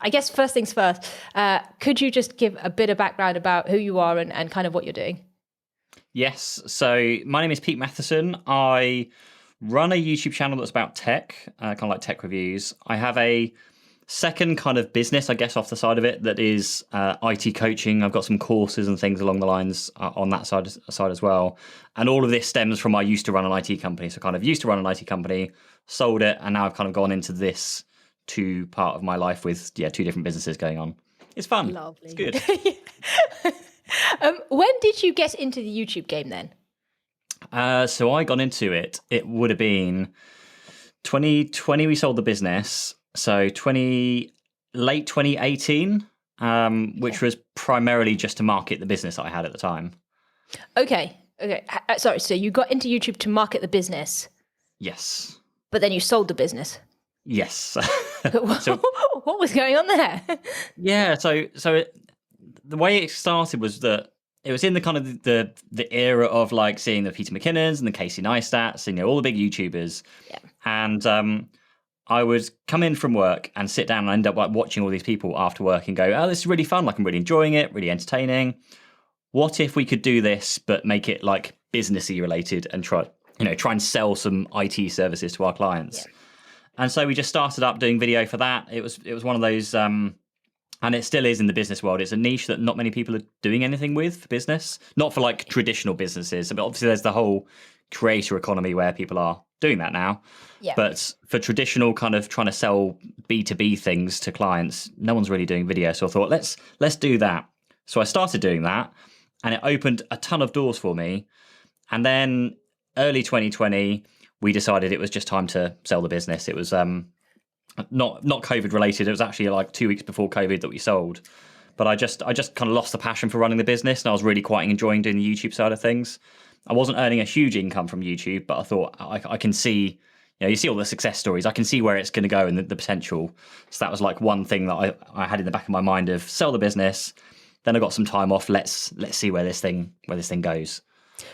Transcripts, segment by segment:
I guess first things first, could you just give a bit of background about who you are and kind of what you're doing? Yes. So my name is Pete Matheson. I run a YouTube channel that's about tech, kind of like tech reviews. I have a second kind of business, I guess, off the side of it that is IT coaching. I've got some courses and things along the lines on that side as well. And all of this stems from I used to run an IT company. So kind of used to run an IT company, sold it, and now I've kind of gone into this two part of my life with two different businesses going on. It's fun. Lovely. It's good. When did you get into the YouTube game then? So I got into it. It would have been 2020. We sold the business. So late 2018, which was primarily just to market the business that I had at the time. Okay. Sorry. So you got into YouTube to market the business. Yes. But then you sold the business. Yes. So, what was going on there? Yeah. So the way it started was that it was in the kind of the era of like seeing the Peter McKinnons and the Casey Neistats, and all the big YouTubers. Yeah. And I would come in from work and sit down and end up like watching all these people after work and go, oh, this is really fun. Like I'm really enjoying it, really entertaining. What if we could do this, but make it like businessy related and try and sell some IT services to our clients? Yeah. And so we just started up doing video for that. It was one of those, and it still is in the business world. It's a niche that not many people are doing anything with for business, not for like traditional businesses. But obviously there's the whole creator economy where people are doing that now. Yeah. But for traditional kind of trying to sell B2B things to clients, no one's really doing video. So I thought, let's do that. So I started doing that, and it opened a ton of doors for me. And then early 2020, we decided it was just time to sell the business. It was not COVID related. It was actually like 2 weeks before COVID that we sold. But I just kind of lost the passion for running the business, and I was really quite enjoying doing the YouTube side of things. I wasn't earning a huge income from YouTube, but I thought I can see, you see all the success stories. I can see where it's going to go and the potential. So that was like one thing that I had in the back of my mind of sell the business. Then I got some time off. Let's see where this thing goes.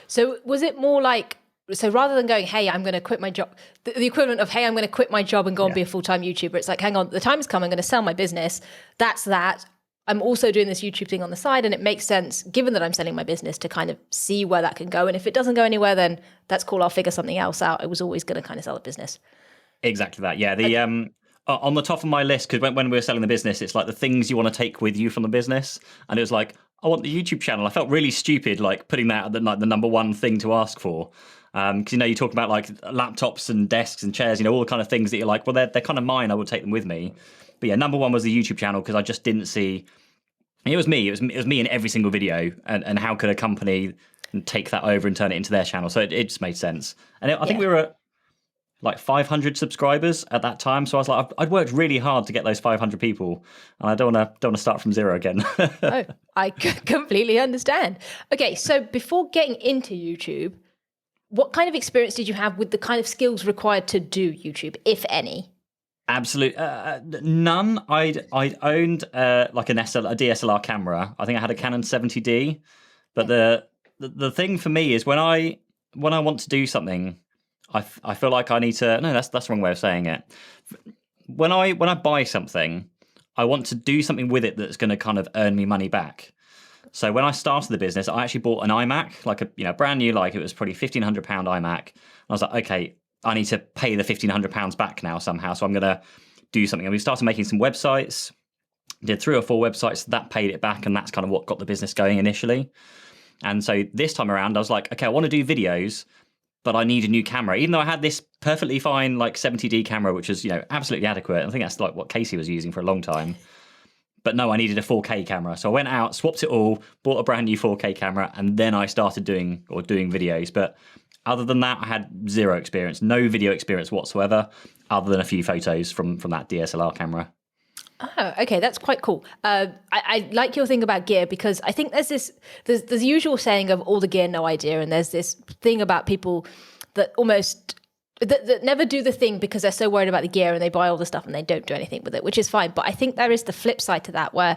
So was it more like, so rather than going, hey, I'm going to quit my job, the equivalent of, hey, I'm going to quit my job and go and be a full-time YouTuber. It's like, hang on, the time has come. I'm going to sell my business. That's that. I'm also doing this YouTube thing on the side, and it makes sense, given that I'm selling my business, to kind of see where that can go. And if it doesn't go anywhere, then that's cool. I'll figure something else out. I was always going to kind of sell the business. Exactly that. Yeah. The on the top of my list, because when we were selling the business, it's like the things you want to take with you from the business, and it was like, I want the YouTube channel. I felt really stupid like putting that at the number one thing to ask for. Because you talk about like laptops and desks and chairs, all the kind of things that you're like, well, they're kind of mine. I would take them with me. But yeah, number one was the YouTube channel, because I just didn't see. It was me. It was me in every single video, and how could a company take that over and turn it into their channel? So it just made sense. And I think we were at like 500 subscribers at that time. So I was like, I'd worked really hard to get those 500 people, and I don't want to start from zero again. Oh, I completely understand. Okay, so before getting into YouTube, what kind of experience did you have with the kind of skills required to do YouTube, if any? Absolutely none. I'd owned like a DSLR camera. I think I had a Canon 70D. But the thing for me is when I want to do something, I feel like I need to. No, that's the wrong way of saying it. When I buy something, I want to do something with it that's going to kind of earn me money back. So when I started the business, I actually bought an iMac, like a brand new, like it was probably £1,500 iMac. I was like, okay, I need to pay the £1,500 back now somehow. So I'm going to do something. And we started making some websites, did 3 or 4 websites. That paid it back. And that's kind of what got the business going initially. And so this time around, I was like, okay, I want to do videos, but I need a new camera. Even though I had this perfectly fine like 70D camera, which was, absolutely adequate. I think that's like what Casey was using for a long time. But no, I needed a 4K camera. So I went out, swapped it all, bought a brand new 4K camera, and then I started doing videos. But other than that, I had zero experience, no video experience whatsoever, other than a few photos from that DSLR camera. Oh, okay, that's quite cool. I like your thing about gear, because I think there's the usual saying of all the gear, no idea, and there's this thing about people that that never do the thing because they're so worried about the gear, and they buy all the stuff and they don't do anything with it, which is fine. But I think there is the flip side to that, where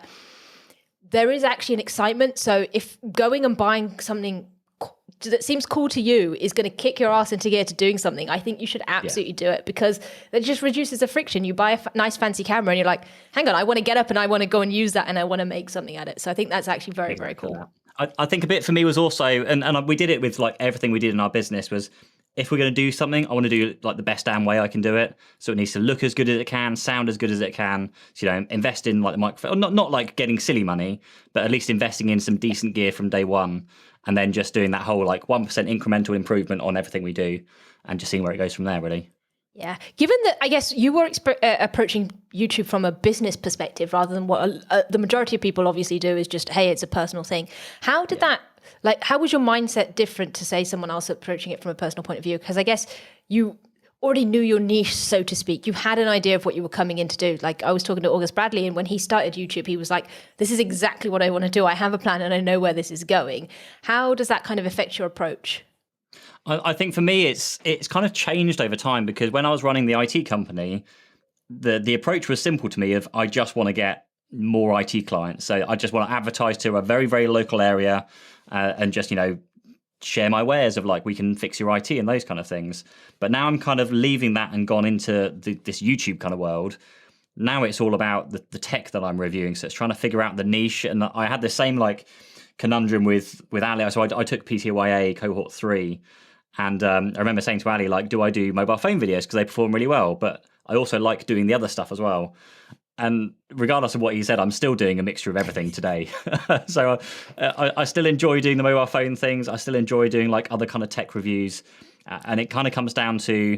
there is actually an excitement. So if going and buying something that seems cool to you is going to kick your ass into gear to doing something, I think you should absolutely do it, because it just reduces the friction. You buy a nice fancy camera and you're like, hang on, I want to get up and I want to go and use that and I want to make something at it. So I think that's actually very, very cool. I think a bit for me was also, and we did it with like everything we did in our business, was if we're going to do something, I want to do like the best damn way I can do it. So it needs to look as good as it can, sound as good as it can. So, you know, invest in like the microphone, not like getting silly money, but at least investing in some decent gear from day one. And then just doing that whole like 1% incremental improvement on everything we do and just seeing where it goes from there, really. Yeah. Given that, I guess you were approaching YouTube from a business perspective rather than what the majority of people obviously do is just, hey, it's a personal thing. How did that, like, how was your mindset different to, say, someone else approaching it from a personal point of view? Because I guess you already knew your niche, so to speak. You had an idea of what you were coming in to do. Like, I was talking to August Bradley, and when he started YouTube, he was like, this is exactly what I want to do. I have a plan and I know where this is going. How does that kind of affect your approach? I think for me, it's kind of changed over time, because when I was running the IT company, the approach was simple to me of I just want to get more IT clients. So I just want to advertise to a very, very local area and just, you know, share my wares of like, we can fix your IT and those kind of things. But now I'm kind of leaving that and gone into this YouTube kind of world. Now it's all about the tech that I'm reviewing. So it's trying to figure out the niche. And I had the same like conundrum with Ali. So I took PTYA cohort 3. And I remember saying to Ali, like, do I do mobile phone videos? Because they perform really well. But I also like doing the other stuff as well. And regardless of what he said, I'm still doing a mixture of everything today. So I still enjoy doing the mobile phone things. I still enjoy doing like other kind of tech reviews. And it kind of comes down to,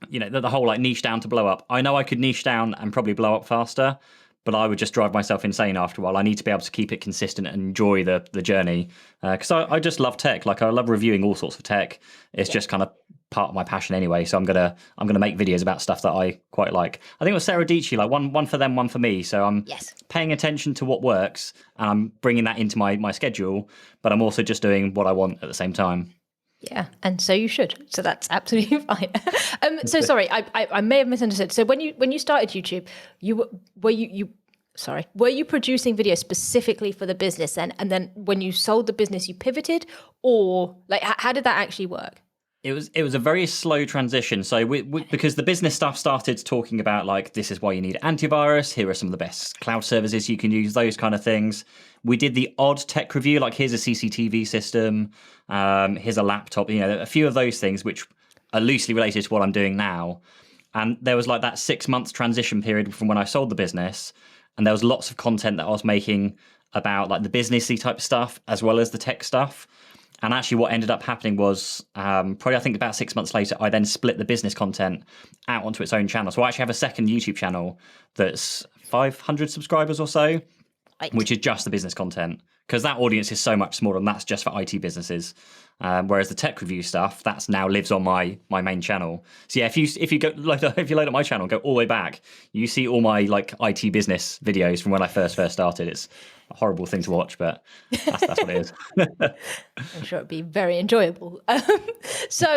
you know, the whole like niche down to blow up. I know I could niche down and probably blow up faster, but I would just drive myself insane after a while. I need to be able to keep it consistent and enjoy the journey. Because I just love tech. Like, I love reviewing all sorts of tech. It's just kind of part of my passion anyway. So I'm gonna make videos about stuff that I quite like. I think it was Sarah Dici, like one for them, one for me. So I'm paying attention to what works and I'm bringing that into my schedule, but I'm also just doing what I want at the same time. Yeah, and so you should. So that's absolutely fine. So sorry, I may have misunderstood. So when you started YouTube, were you producing videos specifically for the business then, and then when you sold the business, you pivoted, or like how did that actually work? It was a very slow transition. So because the business stuff started talking about like, this is why you need antivirus. Here are some of the best cloud services you can use, those kind of things. We did the odd tech review, like here's a CCTV system, here's a laptop, you know, a few of those things which are loosely related to what I'm doing now. And there was like that 6 months transition period from when I sold the business. And there was lots of content that I was making about like the businessy type stuff as well as the tech stuff. And actually what ended up happening was probably I think about 6 months later, I then split the business content out onto its own channel. So I actually have a second YouTube channel that's 500 subscribers or so, which is just the business content, because that audience is so much smaller and that's just for IT businesses. Whereas the tech review stuff, that's now lives on my main channel. So yeah, if you go if you load up my channel, go all the way back, you see all my like IT business videos from when I first started. It's a horrible thing to watch, but that's what it is. I'm sure it'd be very enjoyable. So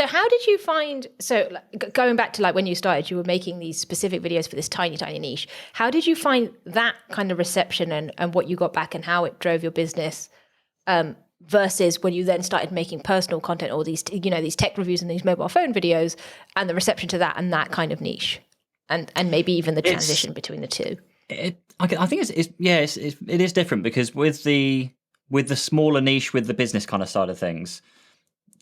how did you find? So like, going back to like when you started, you were making these specific videos for this tiny niche. How did you find that kind of reception and what you got back and how it drove your business? Versus when you then started making personal content or these tech reviews and these mobile phone videos, and the reception to that and that kind of niche, and maybe even the transition between the two. I think it is different, because with the smaller niche, with the business kind of side of things,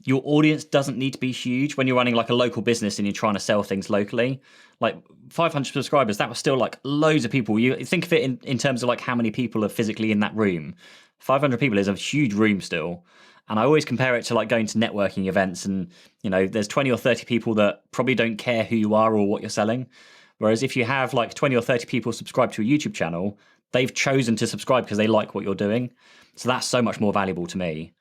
your audience doesn't need to be huge when you're running like a local business and you're trying to sell things locally. Like 500 subscribers, that was still like loads of people. You think of it in terms of like how many people are physically in that room. 500 people is a huge room still. And I always compare it to like going to networking events and, you know, there's 20 or 30 people that probably don't care who you are or what you're selling. Whereas if you have like 20 or 30 people subscribe to a YouTube channel, they've chosen to subscribe because they like what you're doing. So that's so much more valuable to me.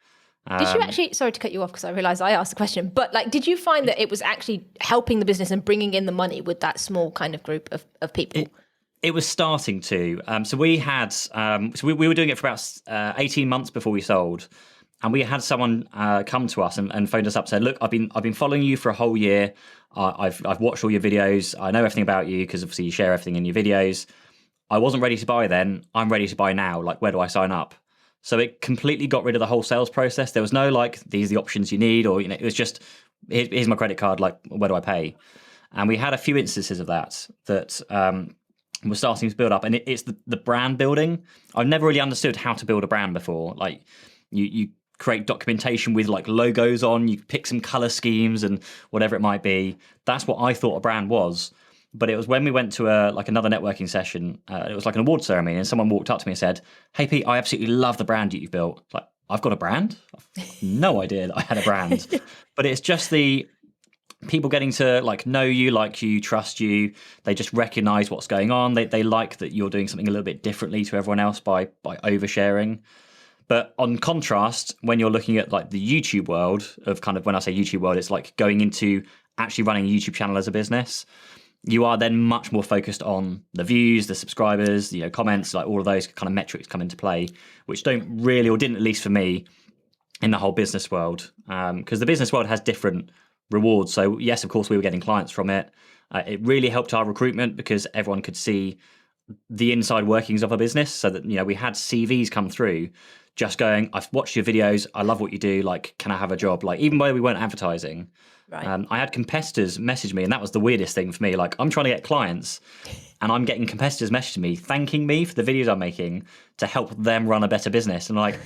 Did you actually, sorry to cut you off because I realized I asked the question, but like, did you find that it was actually helping the business and bringing in the money with that small kind of group of people? It was starting to. So we had, we were doing it for about 18 months before we sold. And we had someone come to us and phoned us up and said, look, I've been following you for a whole year. I've watched all your videos. I know everything about you because obviously you share everything in your videos. I wasn't ready to buy then. I'm ready to buy now. Like, where do I sign up? So it completely got rid of the whole sales process. There was no like, these are the options you need, or it was just, here's my credit card, like, where do I pay? And we had a few instances of that we're starting to build up, and it's the brand building. I've never really understood how to build a brand before. Like, you create documentation with like logos on, you pick some color schemes and whatever it might be. That's what I thought a brand was. But it was when we went to another networking session. It was like an award ceremony, and someone walked up to me and said, "Hey Pete, I absolutely love the brand you've built." Like, I've got a brand? I've no idea that I had a brand. But it's just the people getting to like know you, like you, trust you. They just recognize what's going on. They like that you're doing something a little bit differently to everyone else by oversharing. But on contrast, when you're looking at like the YouTube world of kind of, when I say YouTube world, it's like going into actually running a YouTube channel as a business. You are then much more focused on the views, the subscribers, comments, like all of those kind of metrics come into play, which don't really, or didn't, at least for me, in the whole business world. Because the business world has different rewards. So yes, of course, we were getting clients from it. It really helped our recruitment because everyone could see the inside workings of a business. So that, we had CVs come through just going, "I've watched your videos. I love what you do. Like, can I have a job?" Like, even though we weren't advertising. Right. I had competitors message me, and that was the weirdest thing for me. Like, I'm trying to get clients, and I'm getting competitors messaging me, thanking me for the videos I'm making to help them run a better business. And like,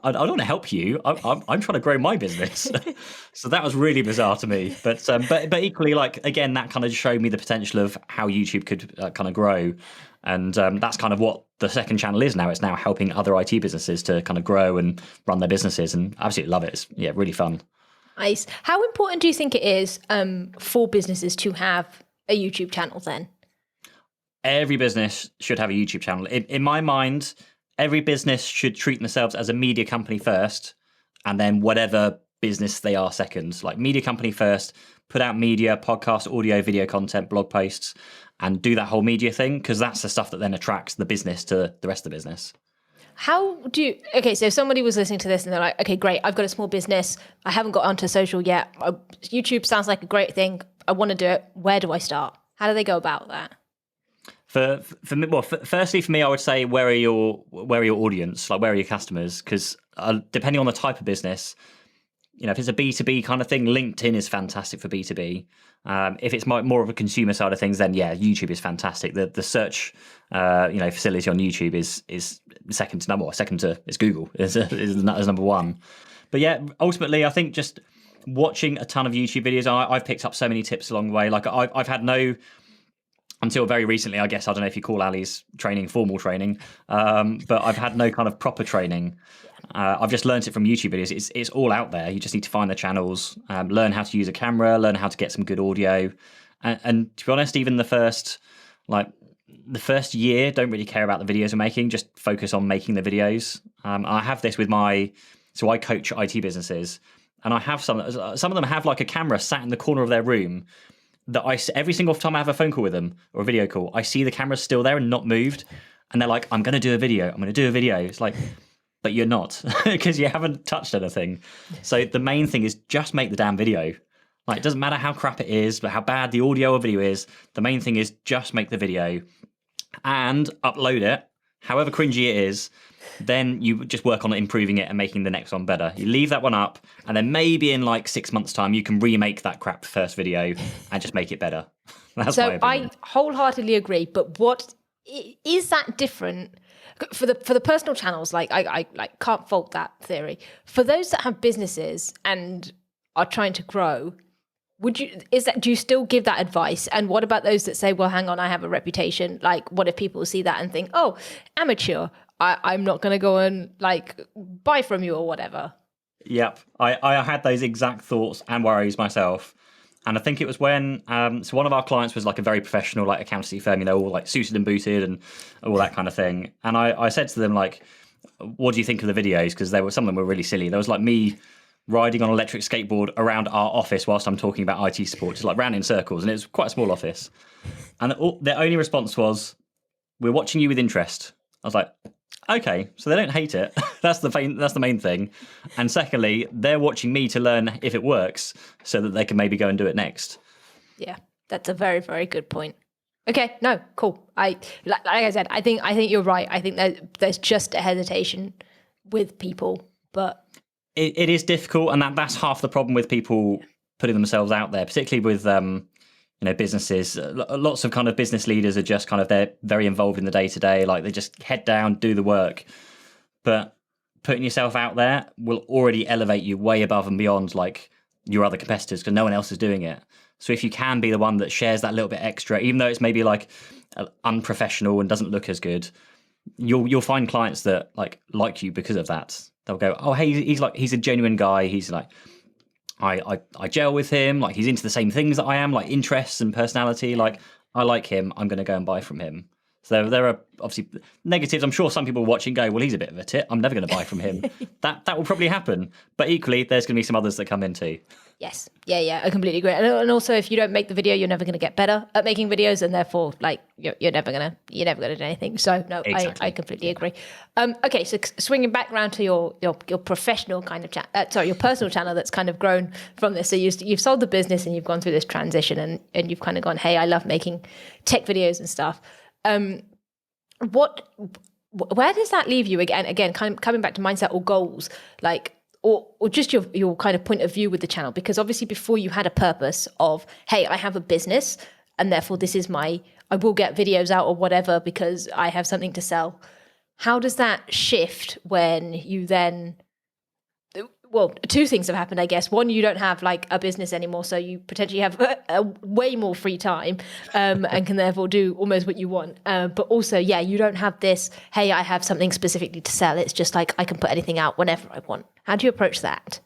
I don't want to help you. I'm trying to grow my business. So that was really bizarre to me. But equally, like, again, that kind of showed me the potential of how YouTube could kind of grow. And that's kind of what the second channel is now. It's now helping other IT businesses to kind of grow and run their businesses, and I absolutely love it. It's really fun. Nice. How important do you think it is for businesses to have a YouTube channel then? Every business should have a YouTube channel. In my mind, every business should treat themselves as a media company first, and then whatever business they are second. Like, media company first, put out media, podcast, audio, video content, blog posts, and do that whole media thing, because that's the stuff that then attracts the business to the rest of the business. Okay, so if somebody was listening to this and they're like, okay, great, I've got a small business, I haven't got onto social yet, YouTube sounds like a great thing, I want to do it, where do I start? How do they go about that? For me, well, firstly for me, I would say, where are your audience? Like, where are your customers? Because depending on the type of business, if it's a B2B kind of thing, LinkedIn is fantastic for B2B. If it's more of a consumer side of things, then yeah, YouTube is fantastic. The search facility on YouTube is second to it's Google is number one. But yeah, ultimately, I think just watching a ton of YouTube videos, I've picked up so many tips along the way. Like, I've had no, until very recently, I guess, I don't know if you call Ali's training formal training, but I've had no kind of proper training. I've just learned it from YouTube videos. It's all out there. You just need to find the channels, learn how to use a camera, learn how to get some good audio. And to be honest, even the first year, don't really care about the videos we're making. Just focus on making the videos. I have this with so I coach IT businesses, and I have some of them have like a camera sat in the corner of their room that every single time I have a phone call with them or a video call, I see the camera still there and not moved. And they're like, I'm going to do a video. It's like, but you're not, because you haven't touched anything. So the main thing is just make the damn video. Like, it doesn't matter how crap it is, but how bad the audio or video is. The main thing is just make the video and upload it, however cringy it is. Then you just work on improving it and making the next one better. You leave that one up, and then maybe in like 6 months' time, you can remake that crap first video and just make it better. That's my opinion. I wholeheartedly agree. But what is that different for the personal channels? Like, I can't fault that theory. For those that have businesses and are trying to grow, do you still give that advice? And what about those that say, well, hang on, I have a reputation. Like, what if people see that and think, oh, amateur, I'm not going to go and like buy from you or whatever? Yep. I had those exact thoughts and worries myself. And I think it was when, so one of our clients was like a very professional, like, accountancy firm, all like suited and booted and all that kind of thing. And I said to them, like, what do you think of the videos? Because some of them were really silly. There was like me riding on an electric skateboard around our office whilst I'm talking about IT support, just like round in circles. And it was quite a small office. And their only response was, "We're watching you with interest." I was like, okay, so they don't hate it. That's the main thing. And secondly, they're watching me to learn if it works so that they can maybe go and do it next. Yeah, that's a very, very good point. Okay, no, cool. Like I said, I think you're right. I think that there's just a hesitation with people, but it is difficult, and that's half the problem with people putting themselves out there, particularly with businesses. Lots of kind of business leaders are just kind of, they're very involved in the day to day, like they just head down, do the work. But putting yourself out there will already elevate you way above and beyond like your other competitors, because no one else is doing it. So if you can be the one that shares that little bit extra, even though it's maybe like unprofessional and doesn't look as good, you'll find clients that like you because of that. They'll go, oh, hey, he's a genuine guy. He's like, I gel with him. Like, he's into the same things that I am, like interests and personality. Like, I like him. I'm going to go and buy from him. So there are obviously negatives. I'm sure some people watching go, well, he's a bit of a tit. I'm never going to buy from him. That will probably happen. But equally, there's going to be some others that come in too. Yes. Yeah. I completely agree. And also, if you don't make the video, you're never going to get better at making videos, and therefore, like, you're never gonna do anything. So no, exactly. I completely agree. Okay, so swinging back around to your professional kind of your personal channel that's kind of grown from this. So you've sold the business and you've gone through this transition, and you've kind of gone, hey, I love making tech videos and stuff. Where does that leave you again, kind of coming back to mindset or goals, like, or just your kind of point of view with the channel? Because obviously before you had a purpose of, hey, I have a business and therefore this is I will get videos out or whatever because I have something to sell. How does that shift when you then, well, two things have happened, I guess. One, you don't have like a business anymore, so you potentially have a way more free time and can therefore do almost what you want. But also, you don't have this, hey, I have something specifically to sell. It's just like I can put anything out whenever I want. How do you approach that?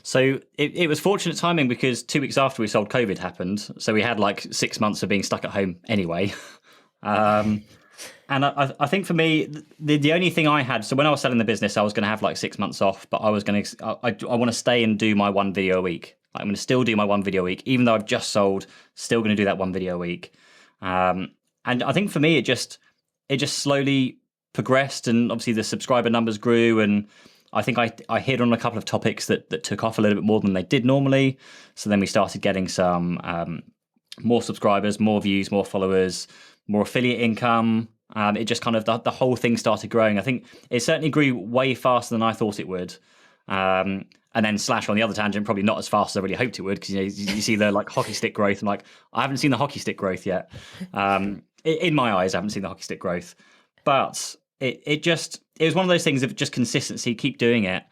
So it was fortunate timing, because 2 weeks after we sold, COVID happened. So we had like 6 months of being stuck at home anyway. And I think for me, the only thing I had, so when I was selling the business, I was going to have like 6 months off, but I was going to, I want to stay and do my one video a week. I'm going to still do my one video a week, even though I've just sold, still going to do that one video a week. And I think for me, it just slowly progressed, and obviously the subscriber numbers grew, and I think I hit on a couple of topics that took off a little bit more than they did normally. So then we started getting some more subscribers, more views, more followers, more affiliate income. It just kind of, the whole thing started growing. I think it certainly grew way faster than I thought it would. And then Slash, on the other tangent, probably not as fast as I really hoped it would, because you see the like hockey stick growth, and like, I haven't seen the hockey stick growth yet. In my eyes, I haven't seen the hockey stick growth. But it was one of those things of just consistency, keep doing it.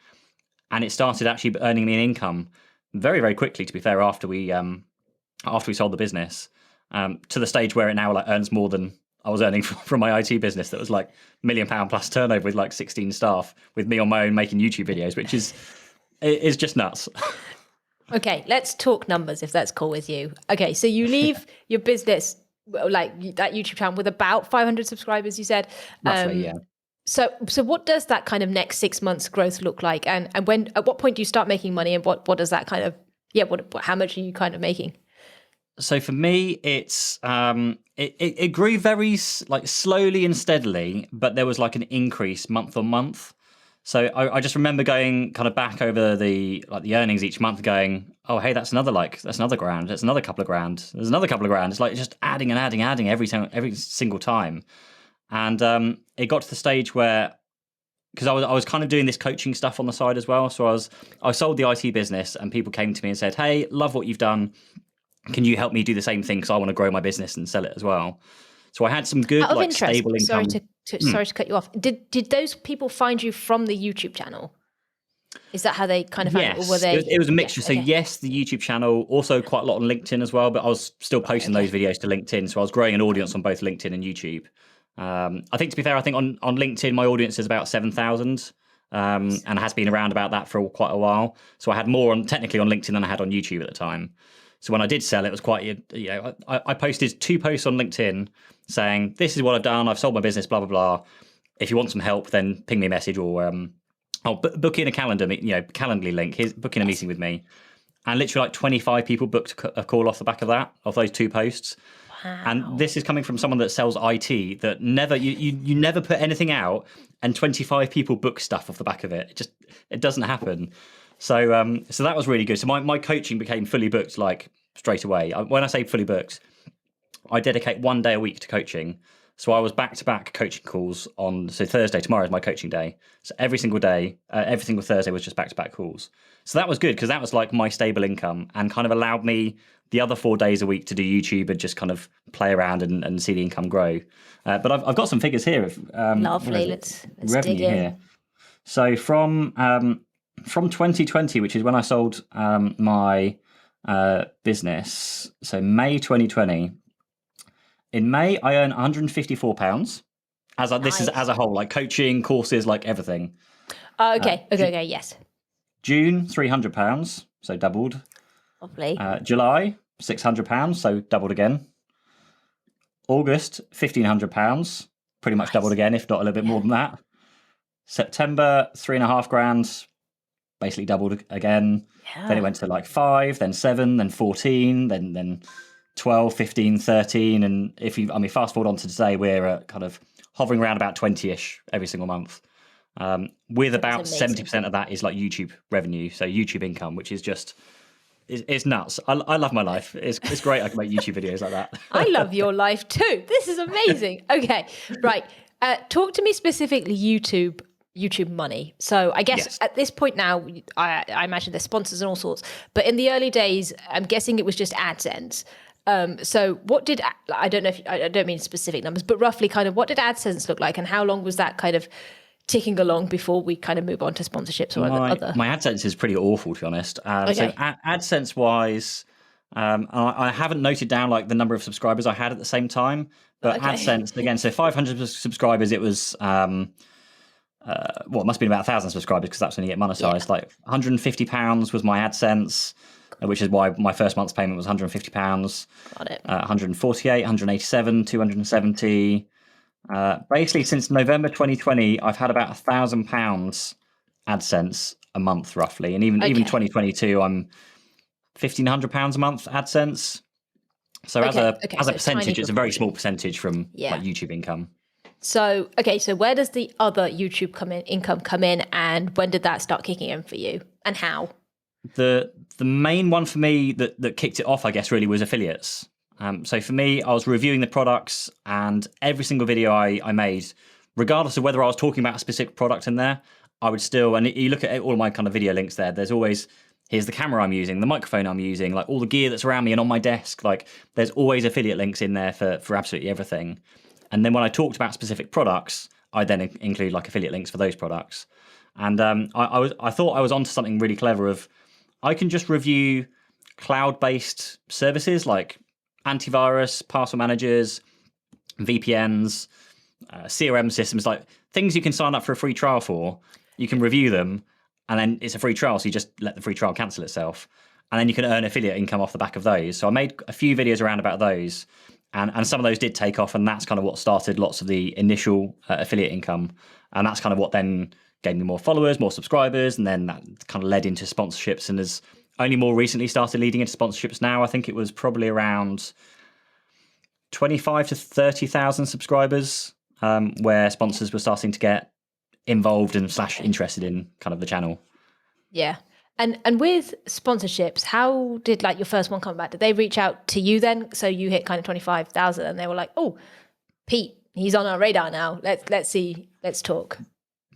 And it started actually earning me an income very, very quickly, to be fair, after we sold the business, to the stage where it now like earns more than I was earning from my IT business that was like £1 million plus turnover with like 16 staff, with me on my own making YouTube videos, which is just nuts. Okay, let's talk numbers, if that's cool with you. Okay, so you leave your business, like that YouTube channel, with about 500 subscribers, you said. Roughly, yeah. So what does that kind of next 6 months growth look like? And when, at what point do you start making money, and what does that kind of, how much are you kind of making? So for me, it's it grew very like slowly and steadily, but there was like an increase month on month. So I just remember going kind of back over the earnings each month, going, oh, hey, that's another grand, that's another couple of grand, there's another couple of grand. It's like just adding and adding every single time. And it got to the stage where, because I was kind of doing this coaching stuff on the side as well. So I sold the IT business, and people came to me and said, hey, love what you've done. Can you help me do the same thing? Because I want to grow my business and sell it as well. So I had some good, like, stable income. Sorry to cut you off. Did those people find you from the YouTube channel? Is that how they kind of found it? Or were they? It was a mixture. So yes, the YouTube channel, also quite a lot on LinkedIn as well, but I was still posting those videos to LinkedIn. So I was growing an audience on both LinkedIn and YouTube. I think, to be fair, I think on LinkedIn, my audience is about 7,000. And has been around about that for quite a while. So I had more technically on LinkedIn than I had on YouTube at the time. So when I did sell, it was quite, I posted 2 posts on LinkedIn saying, this is what I've done, I've sold my business, blah, blah, blah. If you want some help, then ping me a message, or I'll book in a Calendly link, book in a meeting with me. And literally like 25 people booked a call off the back of those 2 posts. Wow. And this is coming from someone that sells IT, that never, you never put anything out, and 25 people book stuff off the back of it. It doesn't happen. So that was really good. So my coaching became fully booked, like, straight away. When I say fully booked, I dedicate 1 day a week to coaching. So I was back-to-back coaching calls so Thursday, tomorrow is my coaching day. So every single day, every single Thursday was just back-to-back calls. So that was good because that was like my stable income and kind of allowed me the other 4 days a week to do YouTube and just kind of play around and see the income grow. But I've got some figures here of Lovely. Let's revenue dig in. here. So from 2020, which is when I sold my business, so May 2020. In May, I earn £154 this is as a whole, like coaching, courses, like everything. Okay. Yes. June, £300, so doubled. Lovely. July, £600, so doubled again. August, £1,500, pretty much doubled again, if not a little bit more than that. September, £3,500, basically doubled again. Yeah. Then it went to like 5, then 7, then 14, then 12, 15, 13. And fast forward on to today, we're kind of hovering around about 20-ish every single month. With about 70% of that is like YouTube revenue, so YouTube income, which is just it's nuts. I love my life. It's great. I can make YouTube videos like that. I love your life too. This is amazing. Okay, right. Talk to me specifically YouTube money. So I guess at this point now, I imagine there's sponsors and all sorts. But in the early days, I'm guessing it was just AdSense. So what did I don't know if I don't mean specific numbers, but roughly kind of what did AdSense look like, and how long was that kind of ticking along before we kind of move on to sponsorships or other? My AdSense is pretty awful, to be honest. Okay. So AdSense wise, I haven't noted down like the number of subscribers I had at the same time, but AdSense again. So 500 subscribers, it was it must have been about 1,000 subscribers because that's when you get monetized. Yeah. Like £150 was my AdSense, which is why my first month's payment was £150. Got it. 148, 187, 270. Basically, since November 2020, I've had about £1,000 AdSense a month, roughly, and even 2022, I'm £1,500 a month AdSense. So as a percentage, it's a very small percentage from like YouTube income. So where does the other YouTube income come in, and when did that start kicking in for you, and how? The main one for me that kicked it off, I guess, really was affiliates. So for me, I was reviewing the products, and every single video I made, regardless of whether I was talking about a specific product in there, I would still, and you look at all of my kind of video links there, there's always, here's the camera I'm using, the microphone I'm using, like all the gear that's around me and on my desk, like there's always affiliate links in there for absolutely everything. And then when I talked about specific products, I then include like affiliate links for those products. And I thought I was onto something really clever of, I can just review cloud-based services like antivirus, password managers, VPNs, CRM systems, like things you can sign up for a free trial for. You can review them, and then it's a free trial, so you just let the free trial cancel itself. And then you can earn affiliate income off the back of those. So I made a few videos around about those, and some of those did take off, and that's kind of what started lots of the initial affiliate income. And that's kind of what then gave me more followers, more subscribers, and then that kind of led into sponsorships, and has only more recently started leading into sponsorships now. I think it was probably around 25 to 30,000 subscribers where sponsors were starting to get involved and / interested in kind of the channel. Yeah. And with sponsorships, how did like your first one come back? Did they reach out to you then? So you hit kind of 25,000 and they were like, oh, Pete, he's on our radar now. Let's see, let's talk.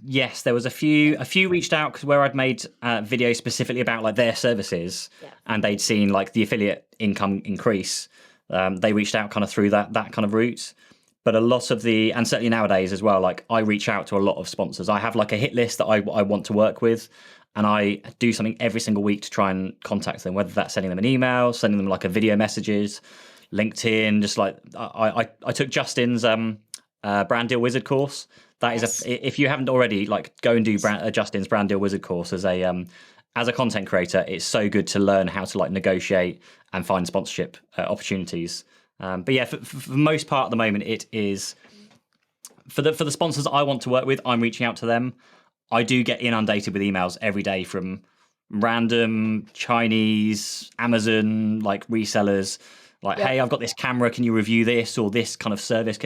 Yes, there was a few reached out because where I'd made videos specifically about like their services, and they'd seen like the affiliate income increase. They reached out kind of through that kind of route. But a lot of and certainly nowadays as well, like I reach out to a lot of sponsors. I have like a hit list that I want to work with, and I do something every single week to try and contact them, whether that's sending them an email, sending them like a video messages, LinkedIn, just like I took Justin's brand deal wizard course. That is if you haven't already, like go and do Justin's brand deal wizard course as a content creator. It's so good to learn how to like negotiate and find sponsorship opportunities. But yeah, for the most part at the moment, it is for the sponsors I want to work with. I'm reaching out to them. I do get inundated with emails every day from random Chinese, Amazon like resellers. Like, hey, I've got this camera. Can you review this or this kind of service?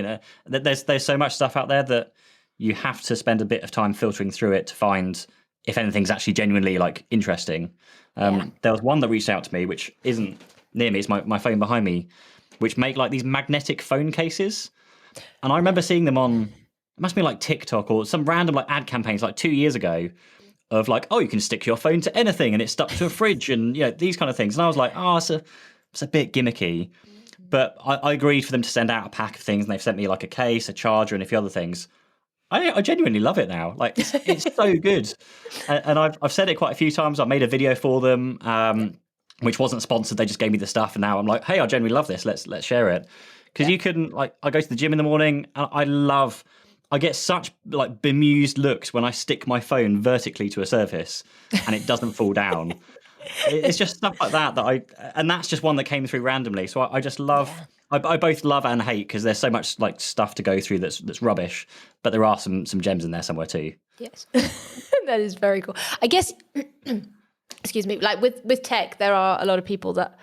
There's so much stuff out there that you have to spend a bit of time filtering through it to find if anything's actually genuinely like interesting. There was one that reached out to me, which isn't near me. It's my phone behind me, which make like these magnetic phone cases. And I remember seeing them on, it must be like TikTok or some random like ad campaigns like 2 years ago of like, oh, you can stick your phone to anything and it's stuck to a fridge and these kind of things. And I was like, oh, it's a bit gimmicky. But I agreed for them to send out a pack of things, and they've sent me like a case, a charger, and a few other things. I genuinely love it now. Like it's so good, and I've said it quite a few times. I made a video for them, which wasn't sponsored. They just gave me the stuff, and now I'm like, hey, I genuinely love this. Let's share it, because you can like I go to the gym in the morning, and I get such like bemused looks when I stick my phone vertically to a surface and it doesn't fall down. It's just stuff like that and that's just one that came through randomly. So I just love, I both love and hate, because there's so much like stuff to go through that's rubbish, but there are some gems in there somewhere too. Yes, that is very cool. I guess, excuse me, like with tech, there are a lot of people that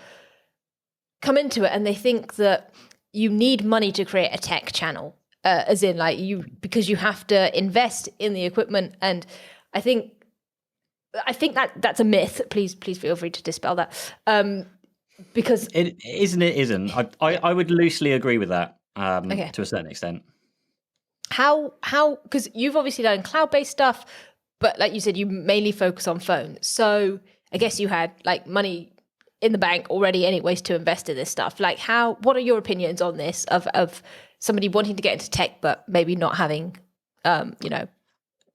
come into it and they think that you need money to create a tech channel, as in like because you have to invest in the equipment. And I think that that's a myth. Please feel free to dispel that. Because it isn't. I would loosely agree with that to a certain extent. How because you've obviously done cloud-based stuff, but like you said, you mainly focus on phone. So I guess you had like money in the bank already anyways to invest in this stuff. Like what are your opinions on this of somebody wanting to get into tech but maybe not having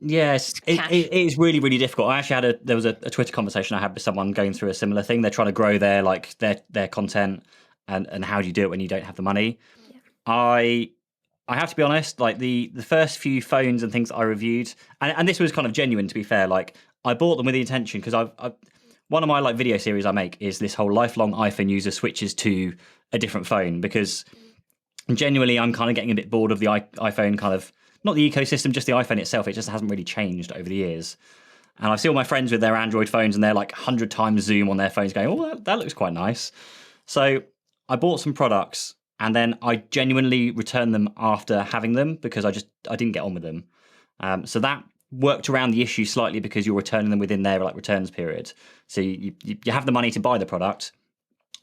Yes, it is really, really difficult. I actually there was a Twitter conversation I had with someone going through a similar thing. They're trying to grow their content, and how do you do it when you don't have the money? Yeah. I have to be honest, like the first few phones and things I reviewed, and this was kind of genuine, to be fair. Like I bought them with the intention, because I've one of my like video series I make is this whole lifelong iPhone user switches to a different phone, because genuinely I'm kind of getting a bit bored of the iPhone kind of, not the ecosystem, just the iPhone itself. It just hasn't really changed over the years. And I see all my friends with their Android phones and they're like 100 times zoom on their phones going, oh, that looks quite nice. So I bought some products and then I genuinely returned them after having them, because I didn't get on with them. So that worked around the issue slightly, because you're returning them within their like returns period. So you have the money to buy the product.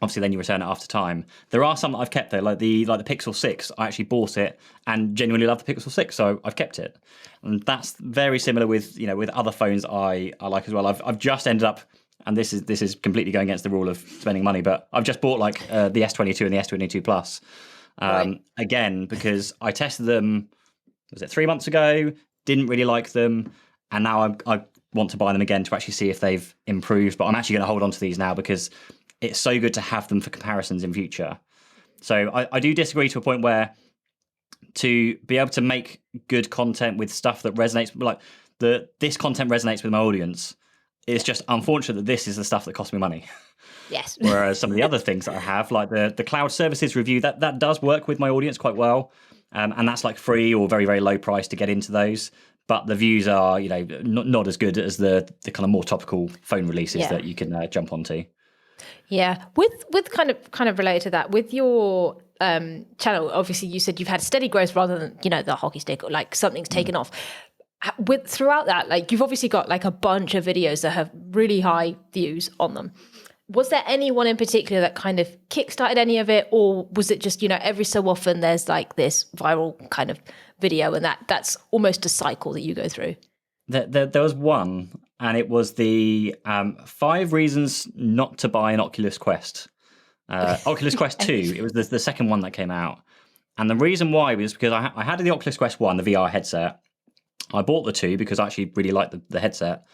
Obviously, then you return it after time. There are some that I've kept though, like the Pixel 6. I actually bought it and genuinely love the Pixel 6, so I've kept it. And that's very similar with with other phones I like as well. I've just ended up, and this is completely going against the rule of spending money, but I've just bought like the S22 and the S22 Plus again, because I tested them. Was it 3 months ago? Didn't really like them, and now I want to buy them again to actually see if they've improved. But I'm actually going to hold on to these now, because it's so good to have them for comparisons in future. So I do disagree to a point where to be able to make good content with stuff that resonates, like this content resonates with my audience, it's just unfortunate that this is the stuff that costs me money. Yes. Whereas some of the other things that I have, like the cloud services review, that does work with my audience quite well. And that's like free or very, very low price to get into those. But the views are, not as good as the kind of more topical phone releases that you can jump onto. Yeah, with kind of related to that, with your channel, obviously you said you've had steady growth rather than the hockey stick, or like something's taken off. Throughout that, like you've obviously got like a bunch of videos that have really high views on them. Was there anyone in particular that kind of kickstarted any of it, or was it just every so often there's like this viral kind of video, and that's almost a cycle that you go through? There was one, and it was the 5 reasons not to buy an Oculus Quest. Oculus Quest 2, it was the second one that came out. And the reason why was because I had the Oculus Quest 1, the VR headset. I bought the 2 because I actually really liked the headset.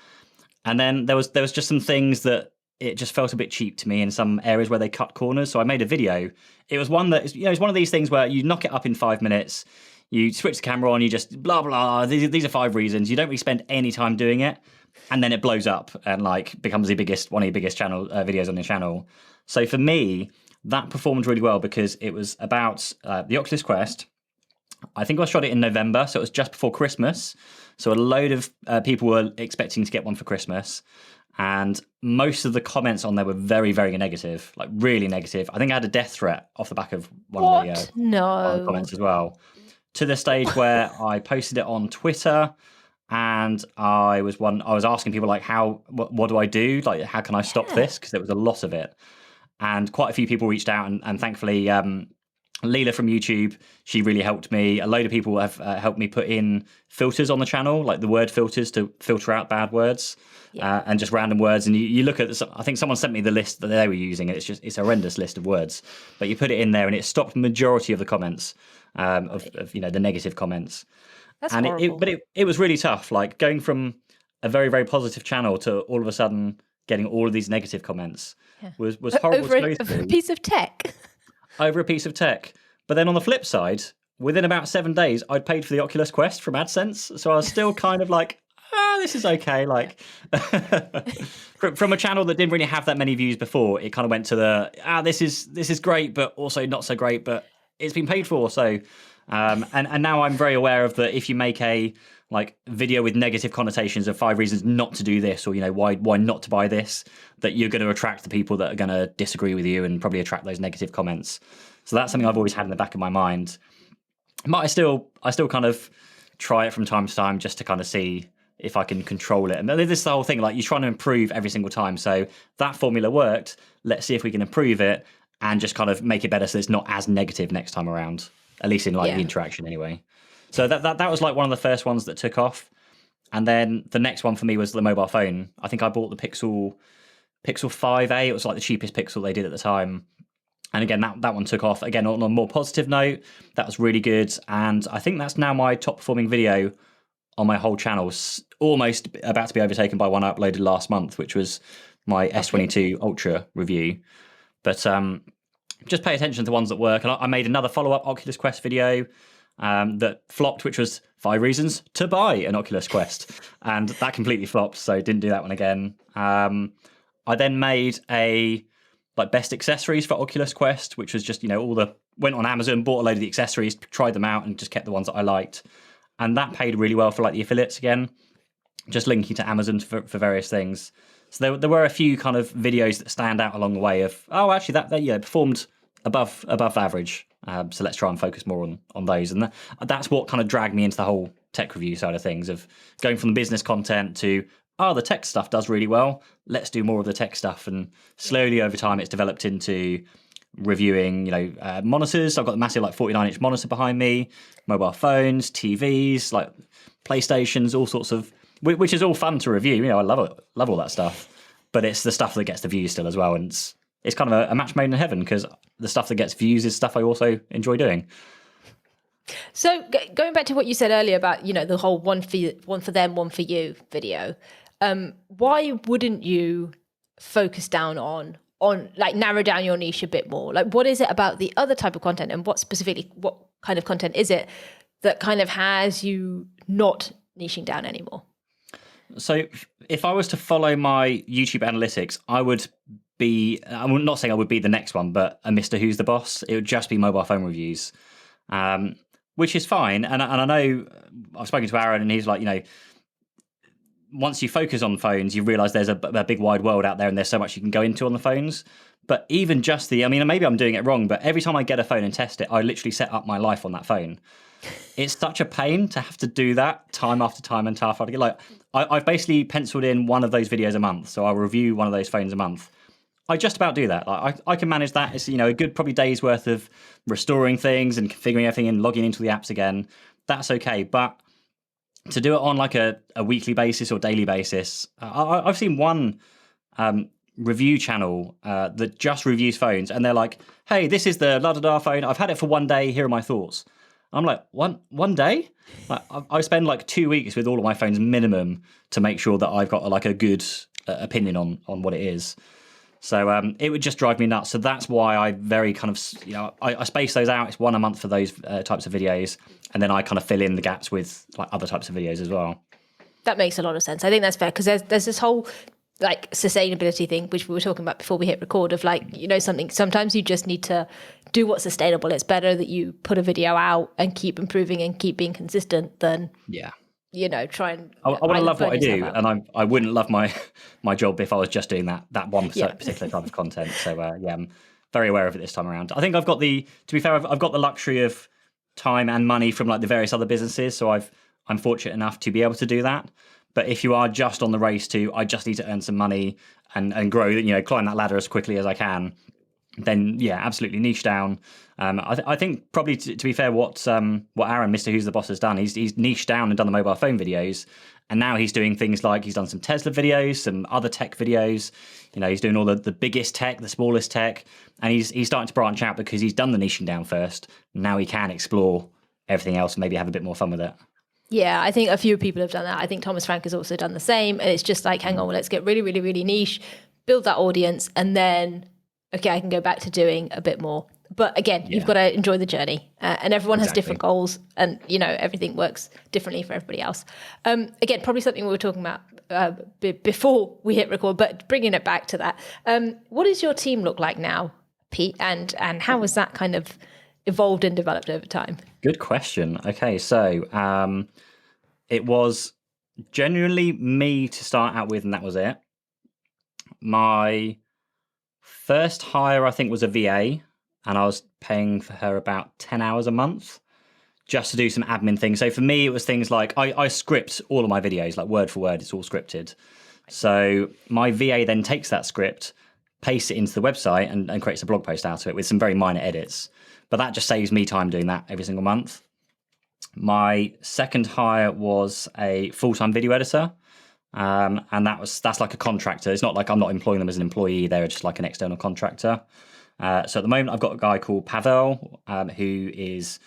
And then there was just some things that it just felt a bit cheap to me in some areas where they cut corners. So I made a video. It was one that it's one of these things where you knock it up in 5 minutes. You switch the camera on, you just blah, blah, these are 5 reasons. You don't really spend any time doing it. And then it blows up and like becomes one of your biggest channel videos on your channel. So for me, that performed really well because it was about the Oculus Quest. I think I shot it in November, so it was just before Christmas. So a load of people were expecting to get one for Christmas. And most of the comments on there were very, very negative, like really negative. I think I had a death threat off the back of one of the comments as well. To the stage where I posted it on Twitter, and I was asking people like, what do I do? Like, how can I stop this? Because there was a lot of it, and quite a few people reached out, and thankfully, Leela from YouTube, she really helped me. A load of people have helped me put in filters on the channel, like the word filters to filter out bad words and just random words. And you look at this, I think someone sent me the list that they were using. It's a horrendous list of words, but you put it in there and it stopped the majority of the comments of the negative comments. That's and horrible. it was really tough, like going from a very, very positive channel to all of a sudden getting all of these negative comments was horrible to go Over a through. piece of tech. Over a piece of tech. But then on the flip side, within about 7 days, I'd paid for the Oculus Quest from AdSense. So I was still kind of like, this is okay. Like from a channel that didn't really have that many views before, it kind of went to the, this is great, but also not so great, but it's been paid for. So, and now I'm very aware of that if you make a like video with negative connotations of 5 reasons not to do this, or, why not to buy this, that you're going to attract the people that are going to disagree with you and probably attract those negative comments. So that's something I've always had in the back of my mind. But I still kind of try it from time to time just to kind of see if I can control it. And this is the whole thing, like you're trying to improve every single time. So that formula worked. Let's see if we can improve it and just kind of make it better so it's not as negative next time around, at least in like the interaction anyway. So that was like one of the first ones that took off. And then the next one for me was the mobile phone. I think I bought the Pixel 5a. It was like the cheapest Pixel they did at the time. And again, that one took off. Again, on a more positive note, that was really good. And I think that's now my top performing video on my whole channel. Almost about to be overtaken by one I uploaded last month, which was my S22 Ultra review. But just pay attention to the ones that work. And I made another follow-up Oculus Quest video that flopped, which was 5 reasons to buy an Oculus Quest. And that completely flopped, so didn't do that one again. I then made a best accessories for Oculus Quest, which was just, went on Amazon, bought a load of the accessories, tried them out and just kept the ones that I liked. And that paid really well for like the affiliates again, just linking to Amazon for various things. So there were a few kind of videos that stand out along the way of, actually that performed above average. So let's try and focus more on those. And that's what kind of dragged me into the whole tech review side of things, of going from the business content to, the tech stuff does really well. Let's do more of the tech stuff. And slowly over time, it's developed into reviewing, monitors. I've got a massive 49-inch monitor behind me, mobile phones, TVs, like PlayStations, all sorts of, which is all fun to review. I love it, love all that stuff. But it's the stuff that gets the views still as well. And it's kind of a match made in heaven, because the stuff that gets views is stuff I also enjoy doing. So going back to what you said earlier about, the whole one for them, one for you video, why wouldn't you focus down on like narrow down your niche a bit more? Like, what is it about the other type of content, and what kind of content is it that kind of has you not niching down anymore? So if I was to follow my YouTube analytics, I'm not saying I would be the next one, but a Mr. Who's the Boss. It would just be mobile phone reviews, which is fine. And I know I've spoken to Aaron, and he's like, once you focus on phones, you realize there's a big wide world out there, and there's so much you can go into on the phones. But even just maybe I'm doing it wrong, but every time I get a phone and test it, I literally set up my life on that phone. It's such a pain to have to do that time after time and time after time. Like I've basically penciled in one of those videos a month, so I'll review one of those phones a month. I just about do that. I can manage that. It's a good probably day's worth of restoring things and configuring everything and logging into the apps again. That's okay, but to do it on like a weekly basis or daily basis, I've seen one review channel that just reviews phones, and they're like, "Hey, this is the la da da phone. I've had it for 1 day. Here are my thoughts." I'm like, one day? Like, I spend like 2 weeks with all of my phones minimum to make sure that I've got like a good opinion on what it is. So it would just drive me nuts. So that's why I very kind of, I space those out. It's one a month for those types of videos. And then I kind of fill in the gaps with like other types of videos as well. That makes a lot of sense. I think that's fair, because there's this whole like sustainability thing, which we were talking about before we hit record, of like, something, sometimes you just need to do what's sustainable. It's better that you put a video out and keep improving and keep being consistent than try and I want to love what I do, and I wouldn't love my job if I was just doing that one particular type of content. So I'm very aware of it this time around. I think I've got to be fair, I've got the luxury of time and money from like the various other businesses, so I'm fortunate enough to be able to do that. But if you are just on the race to, I just need to earn some money and grow, climb that ladder as quickly as I can, then yeah, absolutely niche down. I think probably to be fair, what Aaron, Mr. Who's the Boss, has done, he's niched down and done the mobile phone videos, and now he's doing things like he's done some Tesla videos, some other tech videos. He's doing all the biggest tech, the smallest tech, and he's starting to branch out because he's done the niching down first. Now he can explore everything else and maybe have a bit more fun with it. Yeah, I think a few people have done that. I think Thomas Frank has also done the same. And it's just like, hang on, well, let's get really, really, really niche, build that audience, and then, okay, I can go back to doing a bit more. But again, you've got to enjoy the journey, and everyone has different goals, and everything works differently for everybody else. Again, probably something we were talking about before we hit record, but bringing it back to that. What does your team look like now, Pete, and how has that kind of evolved and developed over time? Good question. Okay, so it was genuinely me to start out with, and that was it. My first hire, I think, was a VA, and I was paying for her about 10 hours a month just to do some admin things. So for me, it was things like I script all of my videos, like word for word, it's all scripted. So my VA then takes that script, pastes it into the website, and creates a blog post out of it with some very minor edits. But that just saves me time doing that every single month. My second hire was a full-time video editor. And that's like a contractor. It's not like I'm not employing them as an employee. They're just like an external contractor. So at the moment, I've got a guy called Pavel, who is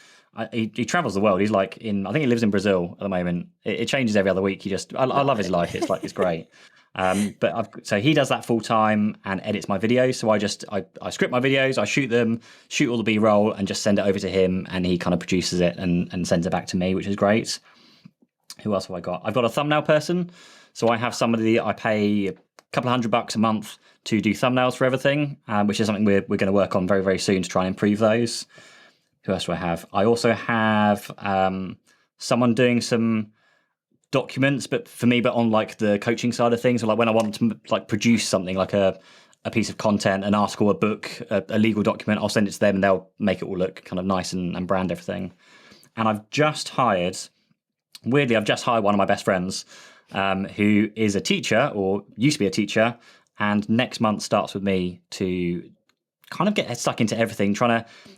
he travels the world. He's like I think he lives in Brazil at the moment. It changes every other week. I love his life. It's great. So he does that full time and edits my videos. So I script my videos, I shoot them, shoot all the B-roll, and just send it over to him, and he kind of produces it and sends it back to me, which is great. Who else have I got? I've got a thumbnail person. So I have somebody I pay a couple of $100 a month to do thumbnails for everything, which is something we're going to work on very, very soon to try and improve those. Who else do I have? I also have someone doing some documents, but on like the coaching side of things. So like when I want to like produce something like a piece of content, an article, a book, a legal document, I'll send it to them and they'll make it all look kind of nice and brand everything. And I've just hired one of my best friends who is a teacher or used to be a teacher, and next month starts with me to kind of get stuck into everything.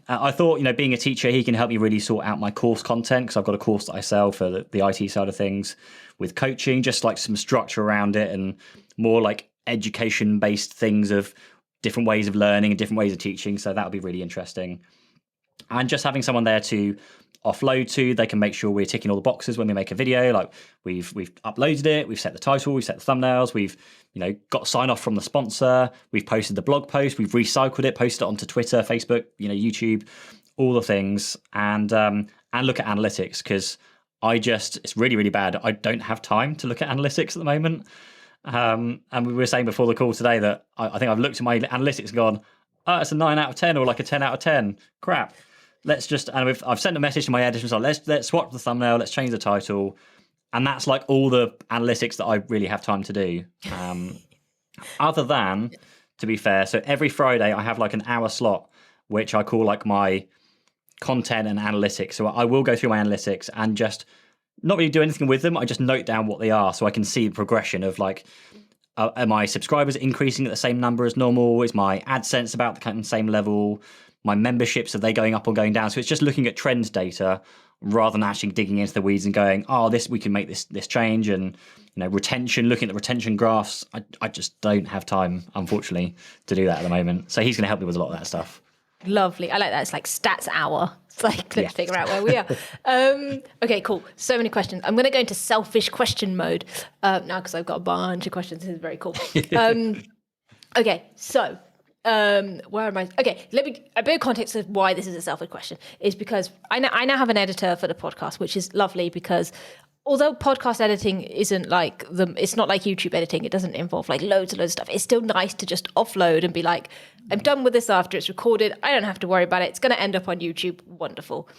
I thought, being a teacher, he can help me really sort out my course content, because I've got a course that I sell for the IT side of things with coaching, just like some structure around it and more like education based things of different ways of learning and different ways of teaching. So that would be really interesting. And just having someone there to offload to, they can make sure we're ticking all the boxes when we make a video. Like we've uploaded it, we've set the title, we've set the thumbnails, we've got sign off from the sponsor, we've posted the blog post, we've recycled it, posted it onto Twitter, Facebook, YouTube, all the things, and look at analytics, because it's really, really bad. I don't have time to look at analytics at the moment. And we were saying before the call today that I think I've looked at my analytics and gone, oh, it's a 9 out of 10 or like a 10 out of 10. Crap. I've sent a message to my editor, so let's swap the thumbnail, let's change the title. And that's like all the analytics that I really have time to do. Other than, to be fair, so every Friday I have like an hour slot, which I call like my content and analytics. So I will go through my analytics and just not really do anything with them. I just note down what they are so I can see the progression of like, are my subscribers increasing at the same number as normal? Is my AdSense about the kind of same level? My memberships, are they going up or going down? So it's just looking at trend data rather than actually digging into the weeds and going, we can make this change. And retention, looking at the retention graphs. I just don't have time, unfortunately, to do that at the moment. So he's going to help me with a lot of that stuff. Lovely. I like that. It's like stats hour. It's like, let's figure out where we are. Okay, cool. So many questions. I'm going to go into selfish question mode now, because I've got a bunch of questions. This is very cool. Okay, so where am I? Okay, let me, a bit of context of why this is a selfish question is because I now have an editor for the podcast, which is lovely, because although podcast editing isn't like it's not like YouTube editing, it doesn't involve like loads and loads of stuff. It's still nice to just offload and be like, I'm done with this after it's recorded. I don't have to worry about it. It's going to end up on YouTube. Wonderful.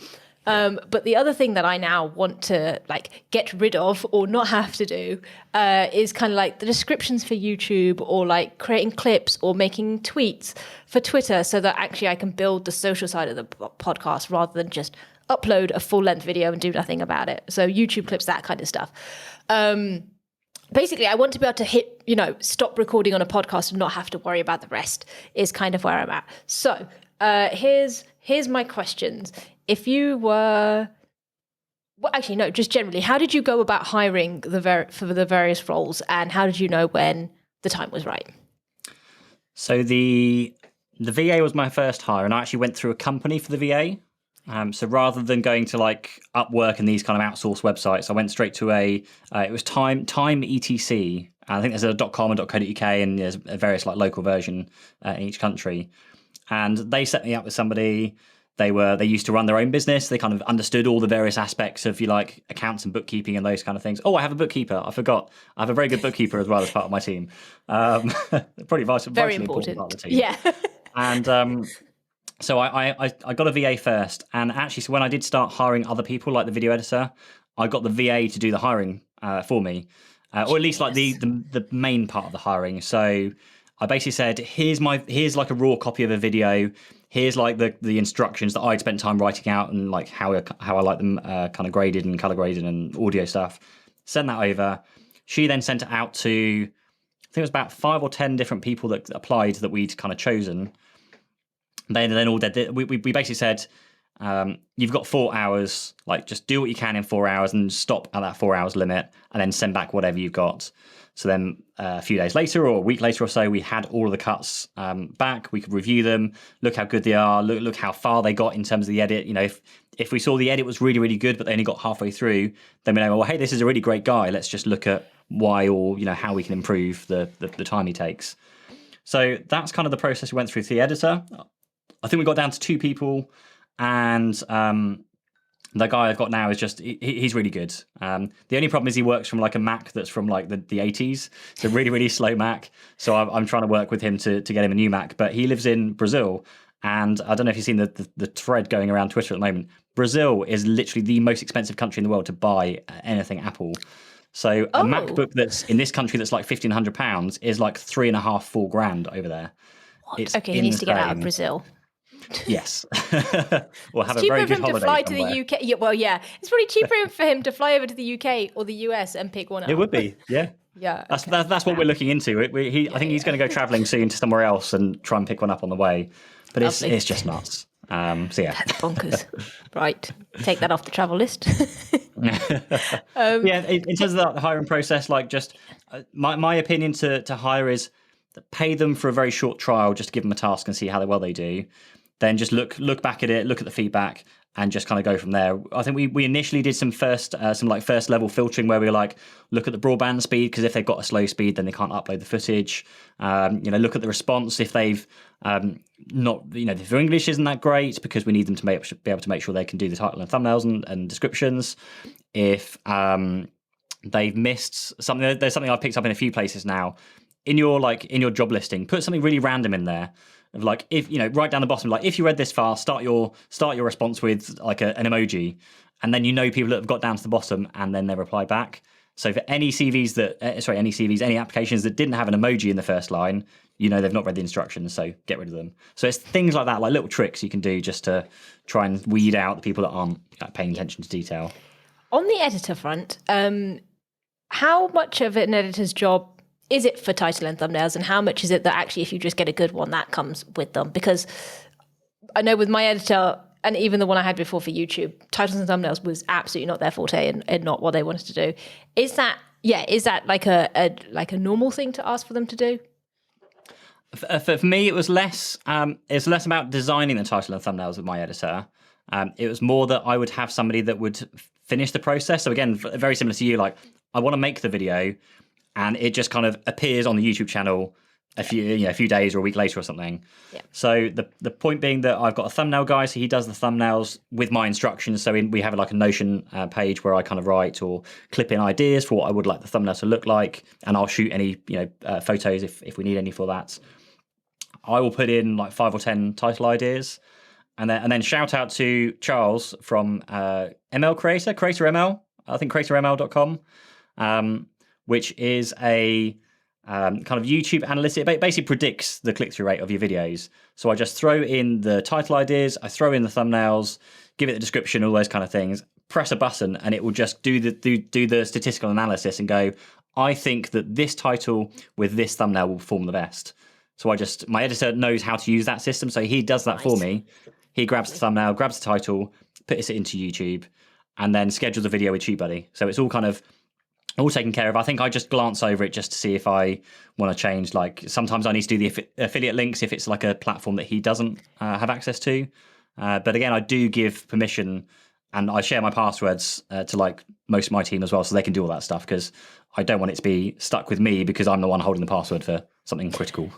But the other thing that I now want to like get rid of or not have to do is kind of like the descriptions for YouTube, or like creating clips or making tweets for Twitter, so that actually I can build the social side of the podcast rather than just upload a full length video and do nothing about it. So YouTube clips, that kind of stuff. basically, I want to be able to hit, stop recording on a podcast and not have to worry about the rest is kind of where I'm at. So here's my questions. If you were, well, actually, no, just generally, how did you go about hiring for the various roles, and how did you know when the time was right? So the VA was my first hire, and I actually went through a company for the VA. So rather than going to like Upwork and these kind of outsourced websites, I went straight to it was Time ETC. I think there's a .com and .co.uk, and there's a various like local version in each country. And they set me up with somebody. They used to run their own business. They kind of understood all the various aspects of, accounts and bookkeeping and those kind of things. Oh, I have a bookkeeper. I forgot. I have a very good bookkeeper as well as part of my team. Probably vitally important part of the team. Yeah. And so I got a VA first. And actually, so when I did start hiring other people, like the video editor, I got the VA to do the hiring for me, or at least like the main part of the hiring. So I basically said, here's like a raw copy of a video. Here's like the instructions that I'd spent time writing out, and like how I like them kind of graded and color graded and audio stuff. Send that over. She then sent it out to, I think it was about 5 or 10 different people that applied that we'd kind of chosen. They then all did. We basically said, you've got 4 hours. Like, just do what you can in 4 hours and stop at that 4 hours limit, and then send back whatever you've got. So then a few days later or a week later or so, we had all of the cuts back. We could review them, look how good they are, look how far they got in terms of the edit. If we saw the edit was really, really good, but they only got halfway through, then we know, well, hey, this is a really great guy. Let's just look at why, or how we can improve the time he takes. So that's kind of the process we went through to the editor. I think we got down to 2 people, and the guy I've got now is just, he's really good. The only problem is he works from like a Mac that's from like the 80s. It's a really, really slow Mac. So I'm trying to work with him to get him a new Mac. But he lives in Brazil. And I don't know if you've seen the thread going around Twitter at the moment. Brazil is literally the most expensive country in the world to buy anything Apple. So a MacBook that's in this country that's like £1,500 is like 3.5, 4 grand over there. What? It's okay, he needs to get out of Brazil. Yes. We'll have it's a very cheaper good for him to holiday fly somewhere. to the UK. Yeah, well, yeah. It's probably cheaper for him to fly over to the UK or the US and pick one up. It would be, yeah. Yeah. That's what we're looking into. I think he's going to go travelling soon to somewhere else and try and pick one up on the way. But it's just nuts. So yeah. That's bonkers. Right. Take that off the travel list. Yeah, in terms of the hiring process, like just my opinion to hire is pay them for a very short trial, just to give them a task and see how well they do. Then just look back at it, look at the feedback, and just kind of go from there. I think we initially did some first level filtering where we were like, look at the broadband speed, because if they've got a slow speed, then they can't upload the footage. Look at the response if they've not, if their English isn't that great, because we need them to be able to make sure they can do the title and thumbnails and descriptions. If they've missed something, there's something I've picked up in a few places now. In your job listing, put something really random in there. Of like, if right down the bottom, like if you read this far, start your response with like an emoji, and then people that have got down to the bottom and then they reply back. So for any any applications that didn't have an emoji in the first line, they've not read the instructions, so get rid of them. So it's things like that, like little tricks you can do just to try and weed out the people that aren't paying attention to detail. On the editor front, how much of an editor's job is it for title and thumbnails, and how much is it that actually if you just get a good one, that comes with them? Because I know with my editor, and even the one I had before for YouTube, titles and thumbnails was absolutely not their forte and not what they wanted to do. Is that like a normal thing to ask for them to do? For me, it was less about designing the title and thumbnails with my editor. It was more that I would have somebody that would finish the process. So again, very similar to you, like I want to make the video, and it just kind of appears on the YouTube channel a few days or a week later or something. Yeah. So the point being that I've got a thumbnail guy, so he does the thumbnails with my instructions. So we have like a Notion page where I kind of write or clip in ideas for what I would like the thumbnail to look like, and I'll shoot any photos if we need any for that. I will put in like 5 or 10 title ideas, and then shout out to Charles from ML Creator ML. I think creatorml.com. Which is a kind of YouTube analytic. It basically predicts the click-through rate of your videos. So I just throw in the title ideas, I throw in the thumbnails, give it the description, all those kind of things, press a button, and it will just do the statistical analysis and go, I think that this title with this thumbnail will perform the best. So my editor knows how to use that system. So he does that for me. He grabs the thumbnail, grabs the title, puts it into YouTube, and then schedules a video with TubeBuddy. So it's all kind of all taken care of. I think I just glance over it just to see if I want to change. Like sometimes I need to do the affiliate links if it's like a platform that he doesn't have access to. But again, I do give permission, and I share my passwords to like most of my team as well, so they can do all that stuff, because I don't want it to be stuck with me because I'm the one holding the password for something critical.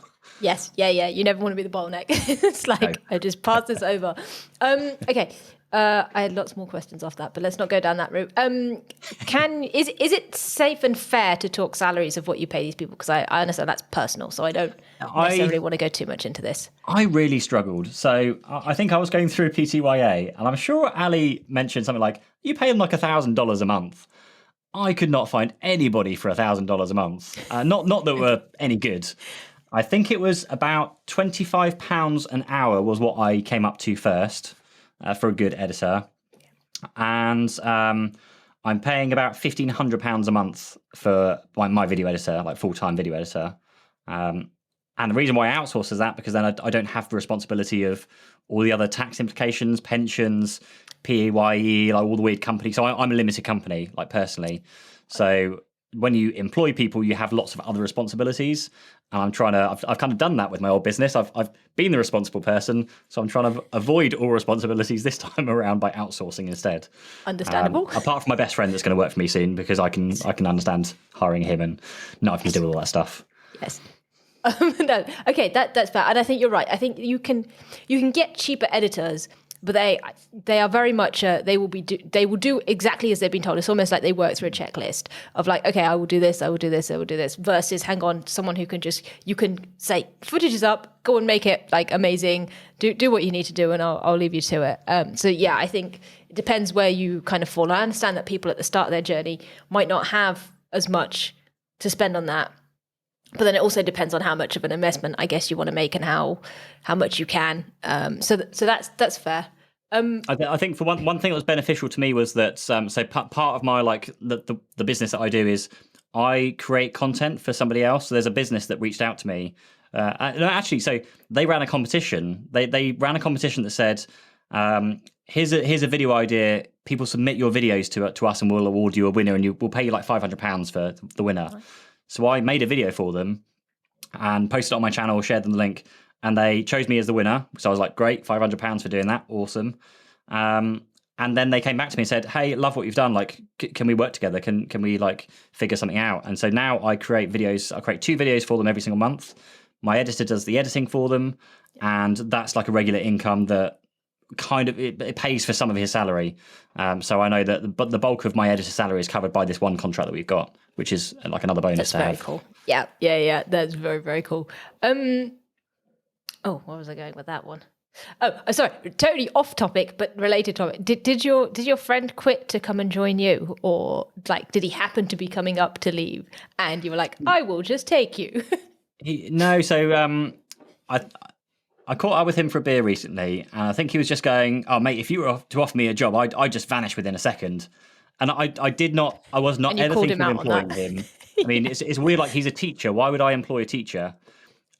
Yes, yeah. You never want to be the bottleneck. It's like, no. I just pass this over. Okay. I had lots more questions after that, but let's not go down that route. Is it safe and fair to talk salaries of what you pay these people? Because I understand that's personal, so I don't necessarily want to go too much into this. I really struggled. So I think I was going through PTYA, and I'm sure Ali mentioned something like, you pay them like $1,000 a month. I could not find anybody for $1,000 a month. Not that were any good. I think it was about £25 an hour was what I came up to first. For a good editor, and I'm paying about £1,500 a month for my video editor, like full-time video editor. And the reason why I outsource is that because then I don't have the responsibility of all the other tax implications, pensions, PAYE, like all the weird companies. So I'm a limited company, like personally. So when you employ people, you have lots of other responsibilities. And I'm trying to, I've kind of done that with my old business. I've been the responsible person. So I'm trying to avoid all responsibilities this time around by outsourcing instead. Understandable. Apart from my best friend that's going to work for me soon, because I can understand hiring him and not having to deal with all that stuff. Yes. No. Okay, that's fair. And I think you're right. I think you can get cheaper editors, but they are very much they will do exactly as they've been told. It's almost like they work through a checklist of like, okay, I will do this, I will do this, I will do this, versus hang on, someone who can you can say footage is up, go and make it like amazing, do what you need to do, and I'll leave you to it. So yeah, I think it depends where you kind of fall. I understand that people at the start of their journey might not have as much to spend on that. But then it also depends on how much of an investment, I guess, you want to make and how much you can. So that's fair. I think for one thing that was beneficial to me was that part of my like the business that I do is I create content for somebody else. So there's a business that reached out to me. So they ran a competition. They ran a competition that said, here's a video idea. People submit your videos to us, and we'll award you a winner, and we'll pay you like £500 for the winner. Nice. So I made a video for them and posted it on my channel, shared them the link, and they chose me as the winner. So I was like, great, £500 for doing that. Awesome. And then they came back to me and said, hey, love what you've done. Like, can we work together? Can we like figure something out? And so now I create videos. I create 2 videos for them every single month. My editor does the editing for them. And that's like a regular income that kind of it pays for some of his salary. So I know that the bulk of my editor's salary is covered by this one contract that we've got, which is like another bonus. That's very cool. Yeah. That's very, very cool. Oh, where was I going with that one? Oh, sorry, totally off topic, but related topic. Did your friend quit to come and join you, or like did he happen to be coming up to leave, and you were like, I will just take you? I caught up with him for a beer recently, and I think he was just going, oh, mate, if you were to offer me a job, I'd just vanish within a second. And I was not ever thinking of employing him. I mean, it's weird, like he's a teacher. Why would I employ a teacher?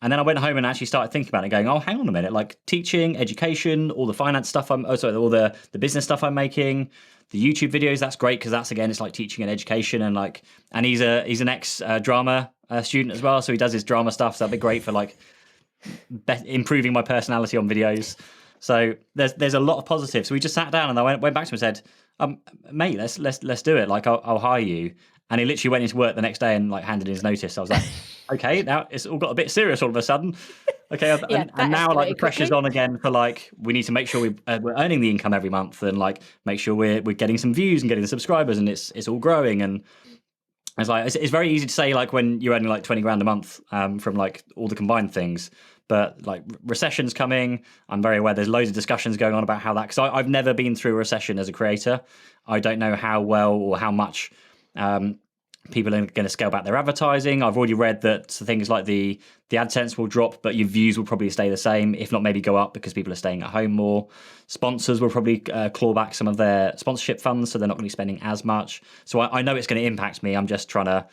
And then I went home and actually started thinking about it, going, oh, hang on a minute, like teaching, education, all the finance stuff all the business stuff I'm making, the YouTube videos, that's great, because that's, again, it's like teaching and education, and he's an ex drama student as well, so he does his drama stuff, so that'd be great for like improving my personality on videos. So there's a lot of positives. So we just sat down and I went back to him and said, mate, let's do it. Like I'll hire you. And he literally went into work the next day and like handed in his notice. I was like, okay, now it's all got a bit serious all of a sudden. Okay, and now like the pressure's on again for like we need to make sure we're earning the income every month, and like make sure we're getting some views and getting the subscribers, and it's all growing. And it's like it's very easy to say like when you're earning like 20 grand a month from like all the combined things. But like recession's coming, I'm very aware there's loads of discussions going on about how that, because I've never been through a recession as a creator. I don't know how well or how much people are going to scale back their advertising. I've already read that things like the AdSense will drop, but your views will probably stay the same, if not maybe go up, because people are staying at home more. Sponsors will probably claw back some of their sponsorship funds, so they're not going to be spending as much. So I know it's going to impact me. I'm just trying to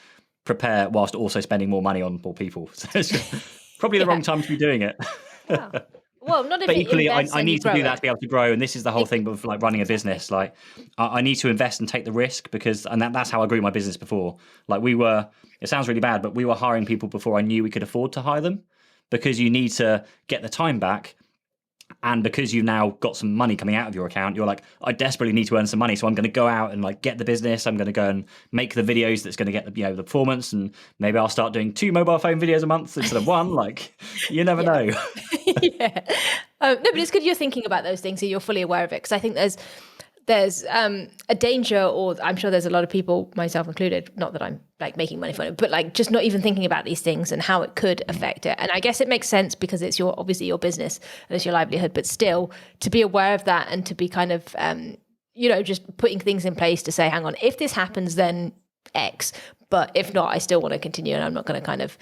prepare whilst also spending more money on more people. So it's probably the wrong time to be doing it. Yeah. Well, not if But you equally, invest I and you need to grow do that it. to be able to grow. And this is the whole thing with like running a business. Like I need to invest and take the risk that's how I grew my business before. Like it sounds really bad, but we were hiring people before I knew we could afford to hire them, because you need to get the time back. And because you've now got some money coming out of your account, you're like, I desperately need to earn some money. So I'm going to go out and like get the business. I'm going to go and make the videos that's going to get the, the performance. And maybe I'll start doing 2 mobile phone videos a month instead of 1. Like, you never know. Yeah. No, but it's good you're thinking about those things and you're fully aware of it. Because I think there's a danger, or I'm sure there's a lot of people, myself included, not that I'm like making money from it, but like just not even thinking about these things and how it could affect it. And I guess it makes sense because it's obviously your business and it's your livelihood, but still to be aware of that and to be kind of, just putting things in place to say, hang on, if this happens, then X. But if not, I still want to continue, and I'm not going to kind of,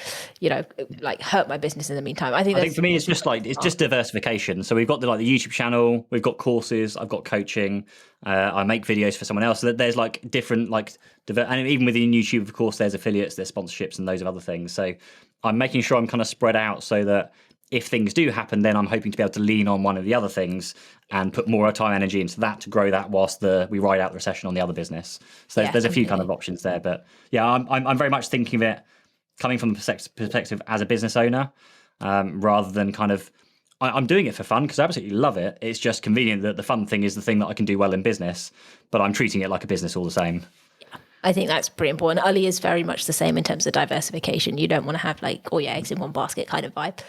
like hurt my business in the meantime. I think for me, it's just diversification. So we've got the YouTube channel, we've got courses, I've got coaching, I make videos for someone else. So that there's like different and even within YouTube, of course, there's affiliates, there's sponsorships, and loads of other things. So I'm making sure I'm kind of spread out so that if things do happen, then I'm hoping to be able to lean on one of the other things and put more time, energy into that to grow that whilst we ride out the recession on the other business. So there's a few kind of options there. But yeah, I'm very much thinking of it coming from the perspective as a business owner, rather than kind of, I'm doing it for fun because I absolutely love it. It's just convenient that the fun thing is the thing that I can do well in business, but I'm treating it like a business all the same. I think that's pretty important. Ali is very much the same in terms of diversification. You don't want to have like all your eggs in one basket kind of vibe.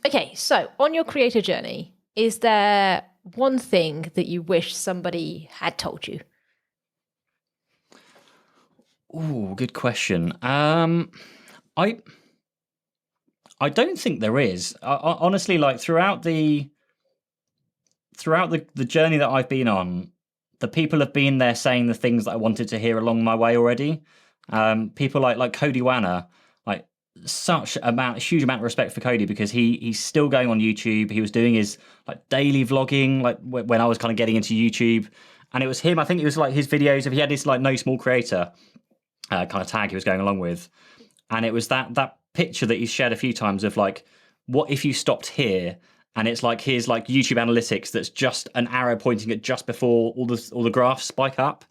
Okay, so on your creator journey, is there one thing that you wish somebody had told you? Oh, good question. I don't think there is. Honestly, like throughout the journey that I've been on, the people have been there saying the things that I wanted to hear along my way already. People like Cody Wanner, like a huge amount of respect for Cody, because he's still going on YouTube. He was doing his like daily vlogging, like when I was kind of getting into YouTube, and it was him. I think it was like his videos. If he had this like no small creator kind of tag he was going along with, and it was that picture that he's shared a few times of like, what if you stopped here? And it's like his like YouTube analytics that's just an arrow pointing at just before all the graphs spike up.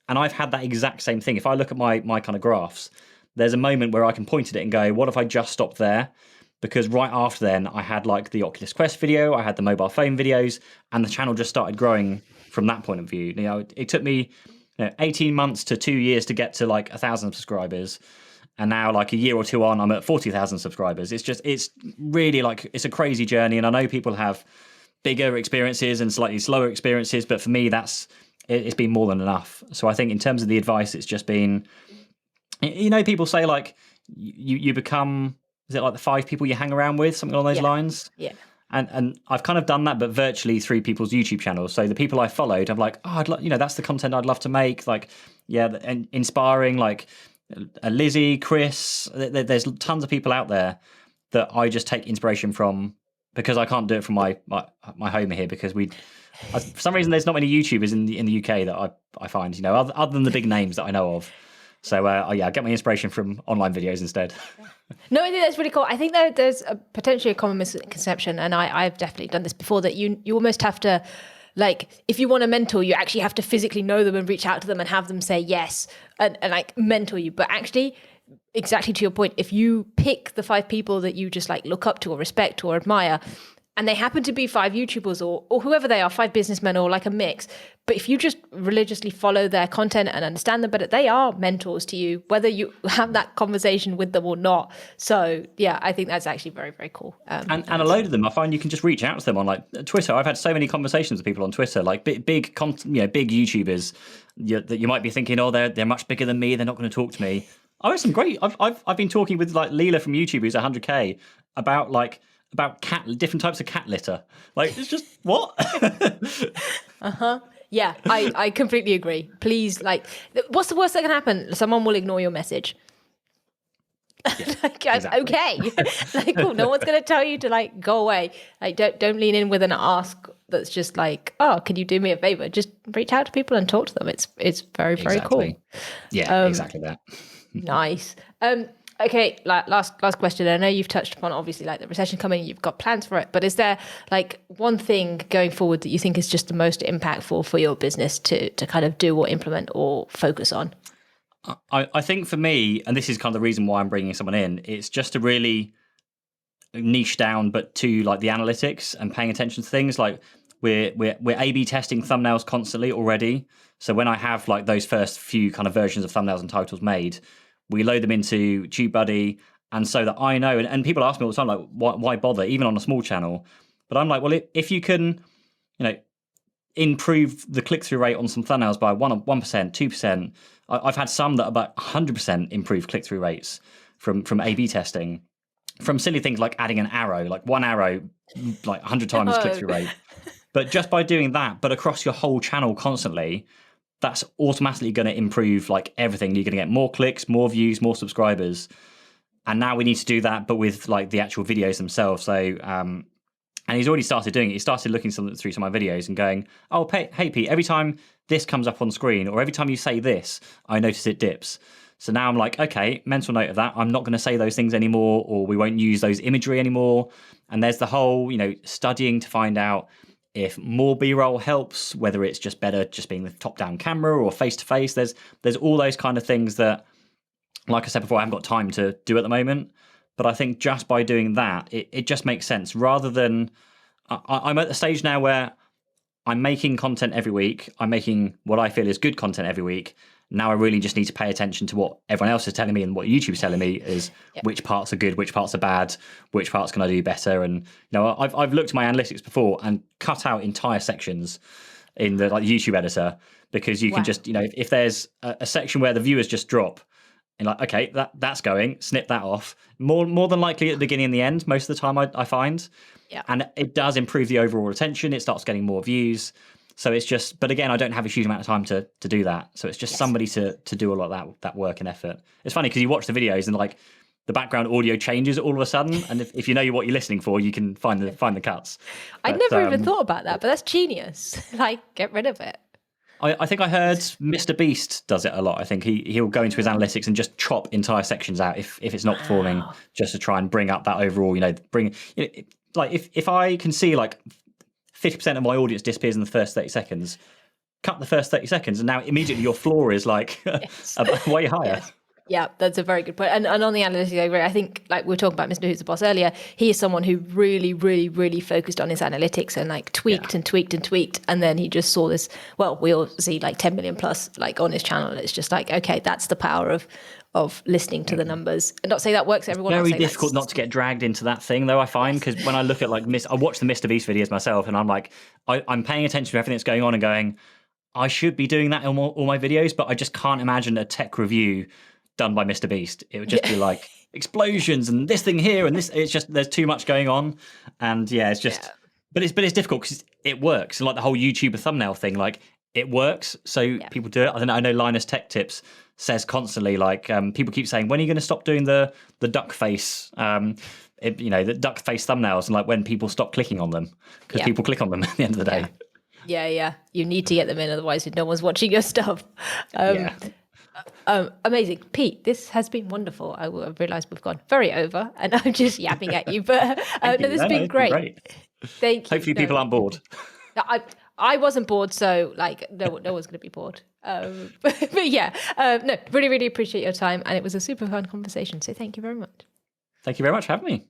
And I've had that exact same thing. If I look at my kind of graphs, there's a moment where I can point at it and go, what if I just stopped there? Because right after then, I had like the Oculus Quest video, I had the mobile phone videos, and the channel just started growing from that point of view. It took me 18 months to 2 years to get to like 1,000 subscribers. And now, like a year or two on, I'm at 40,000 subscribers. It's really like, it's a crazy journey. And I know people have bigger experiences and slightly slower experiences, but for me, it's been more than enough. So I think in terms of the advice, it's just been, people say like you become, is it like the 5 people you hang around with, something along those lines? Yeah. And I've kind of done that, but virtually through people's YouTube channels. So the people I followed, I'm like, oh, that's the content I'd love to make. Like, yeah, and inspiring, like, Lizzie, Chris, there's tons of people out there that I just take inspiration from, because I can't do it from my home here, because for some reason there's not many YouTubers in the UK that I find, other than the big names that I know of. So I get my inspiration from online videos instead. No, I think that's really cool. I think that there's potentially a common misconception, and I've definitely done this before, that you almost have to, like, if you want a mentor, you actually have to physically know them and reach out to them and have them say yes and like mentor you. But actually, exactly to your point, if you pick the 5 people that you just like look up to or respect or admire, and they happen to be 5 YouTubers or whoever they are, 5 businessmen or like a mix, but if you just religiously follow their content and understand them better, they are mentors to you, whether you have that conversation with them or not. So yeah, I think that's actually very, very cool. And a load of them, I find you can just reach out to them on like Twitter. I've had so many conversations with people on Twitter, like big YouTubers that you might be thinking, oh, they're much bigger than me, they're not going to talk to me. I've been talking with like Leela from YouTube, who's 100K, about different types of cat litter. Like, it's just what? Yeah, I completely agree. Please, like, what's the worst that can happen? Someone will ignore your message. Yeah, like, exactly. Okay, like, cool. No one's going to tell you to like go away. Like, don't lean in with an ask that's just like, oh, can you do me a favor? Just reach out to people and talk to them. It's very, very cool. Yeah, exactly that. Nice. Okay, last question. I know you've touched upon obviously like the recession coming, you've got plans for it, but is there like one thing going forward that you think is just the most impactful for your business to kind of do or implement or focus on? I think for me, and this is kind of the reason why I'm bringing someone in, it's just to really niche down, but to like the analytics and paying attention to things. Like we're A/B testing thumbnails constantly already. So when I have like those first few kind of versions of thumbnails and titles made, we load them into TubeBuddy, and so that I know. And people ask me all the time, like, why bother, even on a small channel? But I'm like, well, if you can, improve the click-through rate on some thumbnails by 1%, 2%. I've had some that are about 100% improved click-through rates from A/B testing, from silly things like adding an arrow, like one arrow, like 100 times click-through rate. But just by doing that, but across your whole channel constantly, that's automatically going to improve like everything. You're going to get more clicks, more views, more subscribers. And now we need to do that, but with like the actual videos themselves. So, and he's already started doing it. He started looking through some of my videos and going, oh, hey, Pete, every time this comes up on screen or every time you say this, I notice it dips. So now I'm like, okay, mental note of that. I'm not going to say those things anymore, or we won't use those imagery anymore. And there's the whole, studying to find out if more B-roll helps, whether it's just better just being the top-down camera or face-to-face. There's all those kind of things that, like I said before, I haven't got time to do at the moment. But I think just by doing that, it just makes sense. Rather than, I'm at the stage now where I'm making content every week. I'm making what I feel is good content every week. Now I really just need to pay attention to what everyone else is telling me and what YouTube's telling me is which parts are good, which parts are bad, which parts can I do better. And I've looked at my analytics before and cut out entire sections in the YouTube editor, because you can just, if there's a section where the viewers just drop, and like, okay, that's going, snip that off. More than likely at the beginning and the end, most of the time I find. Yeah. And it does improve the overall retention. It starts getting more views. So it's just, but again, I don't have a huge amount of time to do that. So it's just somebody to do a lot of that work and effort. It's funny because you watch the videos and like the background audio changes all of a sudden. And if you know what you're listening for, you can find the cuts. I'd never even thought about that, but that's genius. Like, get rid of it. I think I heard Mr. Beast does it a lot. I think he'll go into his analytics and just chop entire sections out if it's not performing, just to try and bring up that overall, like if I can see like 50% of my audience disappears in the first 30 seconds, cut the first 30 seconds, and now immediately your floor is like way higher. Yeah, that's a very good point. And on the analytics, I agree. I think, like we were talking about Mr. Who's the Boss earlier, he is someone who really, really, really focused on his analytics and like tweaked and tweaked and tweaked. And then he just saw this, well, we all see like 10 million plus like on his channel. It's just like, okay, that's the power of listening to the numbers. And not say that works for everyone. Very difficult not to get dragged into that thing, though, I find, because when I look at like I watch the Mr. Beast videos myself, and I'm like, I'm paying attention to everything that's going on and going, I should be doing that in all my videos, but I just can't imagine a tech review done by Mr. Beast. It would just be like explosions and this thing here and this. It's just, there's too much going on, and it's just. But it's difficult because it works. And like the whole YouTuber thumbnail thing, like it works, so people do it. I know Linus Tech Tips says constantly, like people keep saying, when are you going to stop doing the duck face? The duck face thumbnails, and like when people stop clicking on them, because people click on them at the end of the day. Yeah. You need to get them in, otherwise no one's watching your stuff. Amazing. Pete, this has been wonderful. I've realised we've gone very over and I'm just yapping at you, but this has been great. Thank you. Hopefully people aren't bored. I wasn't bored, so like no one's going to be bored. But really, really appreciate your time, and it was a super fun conversation. So thank you very much. Thank you very much for having me.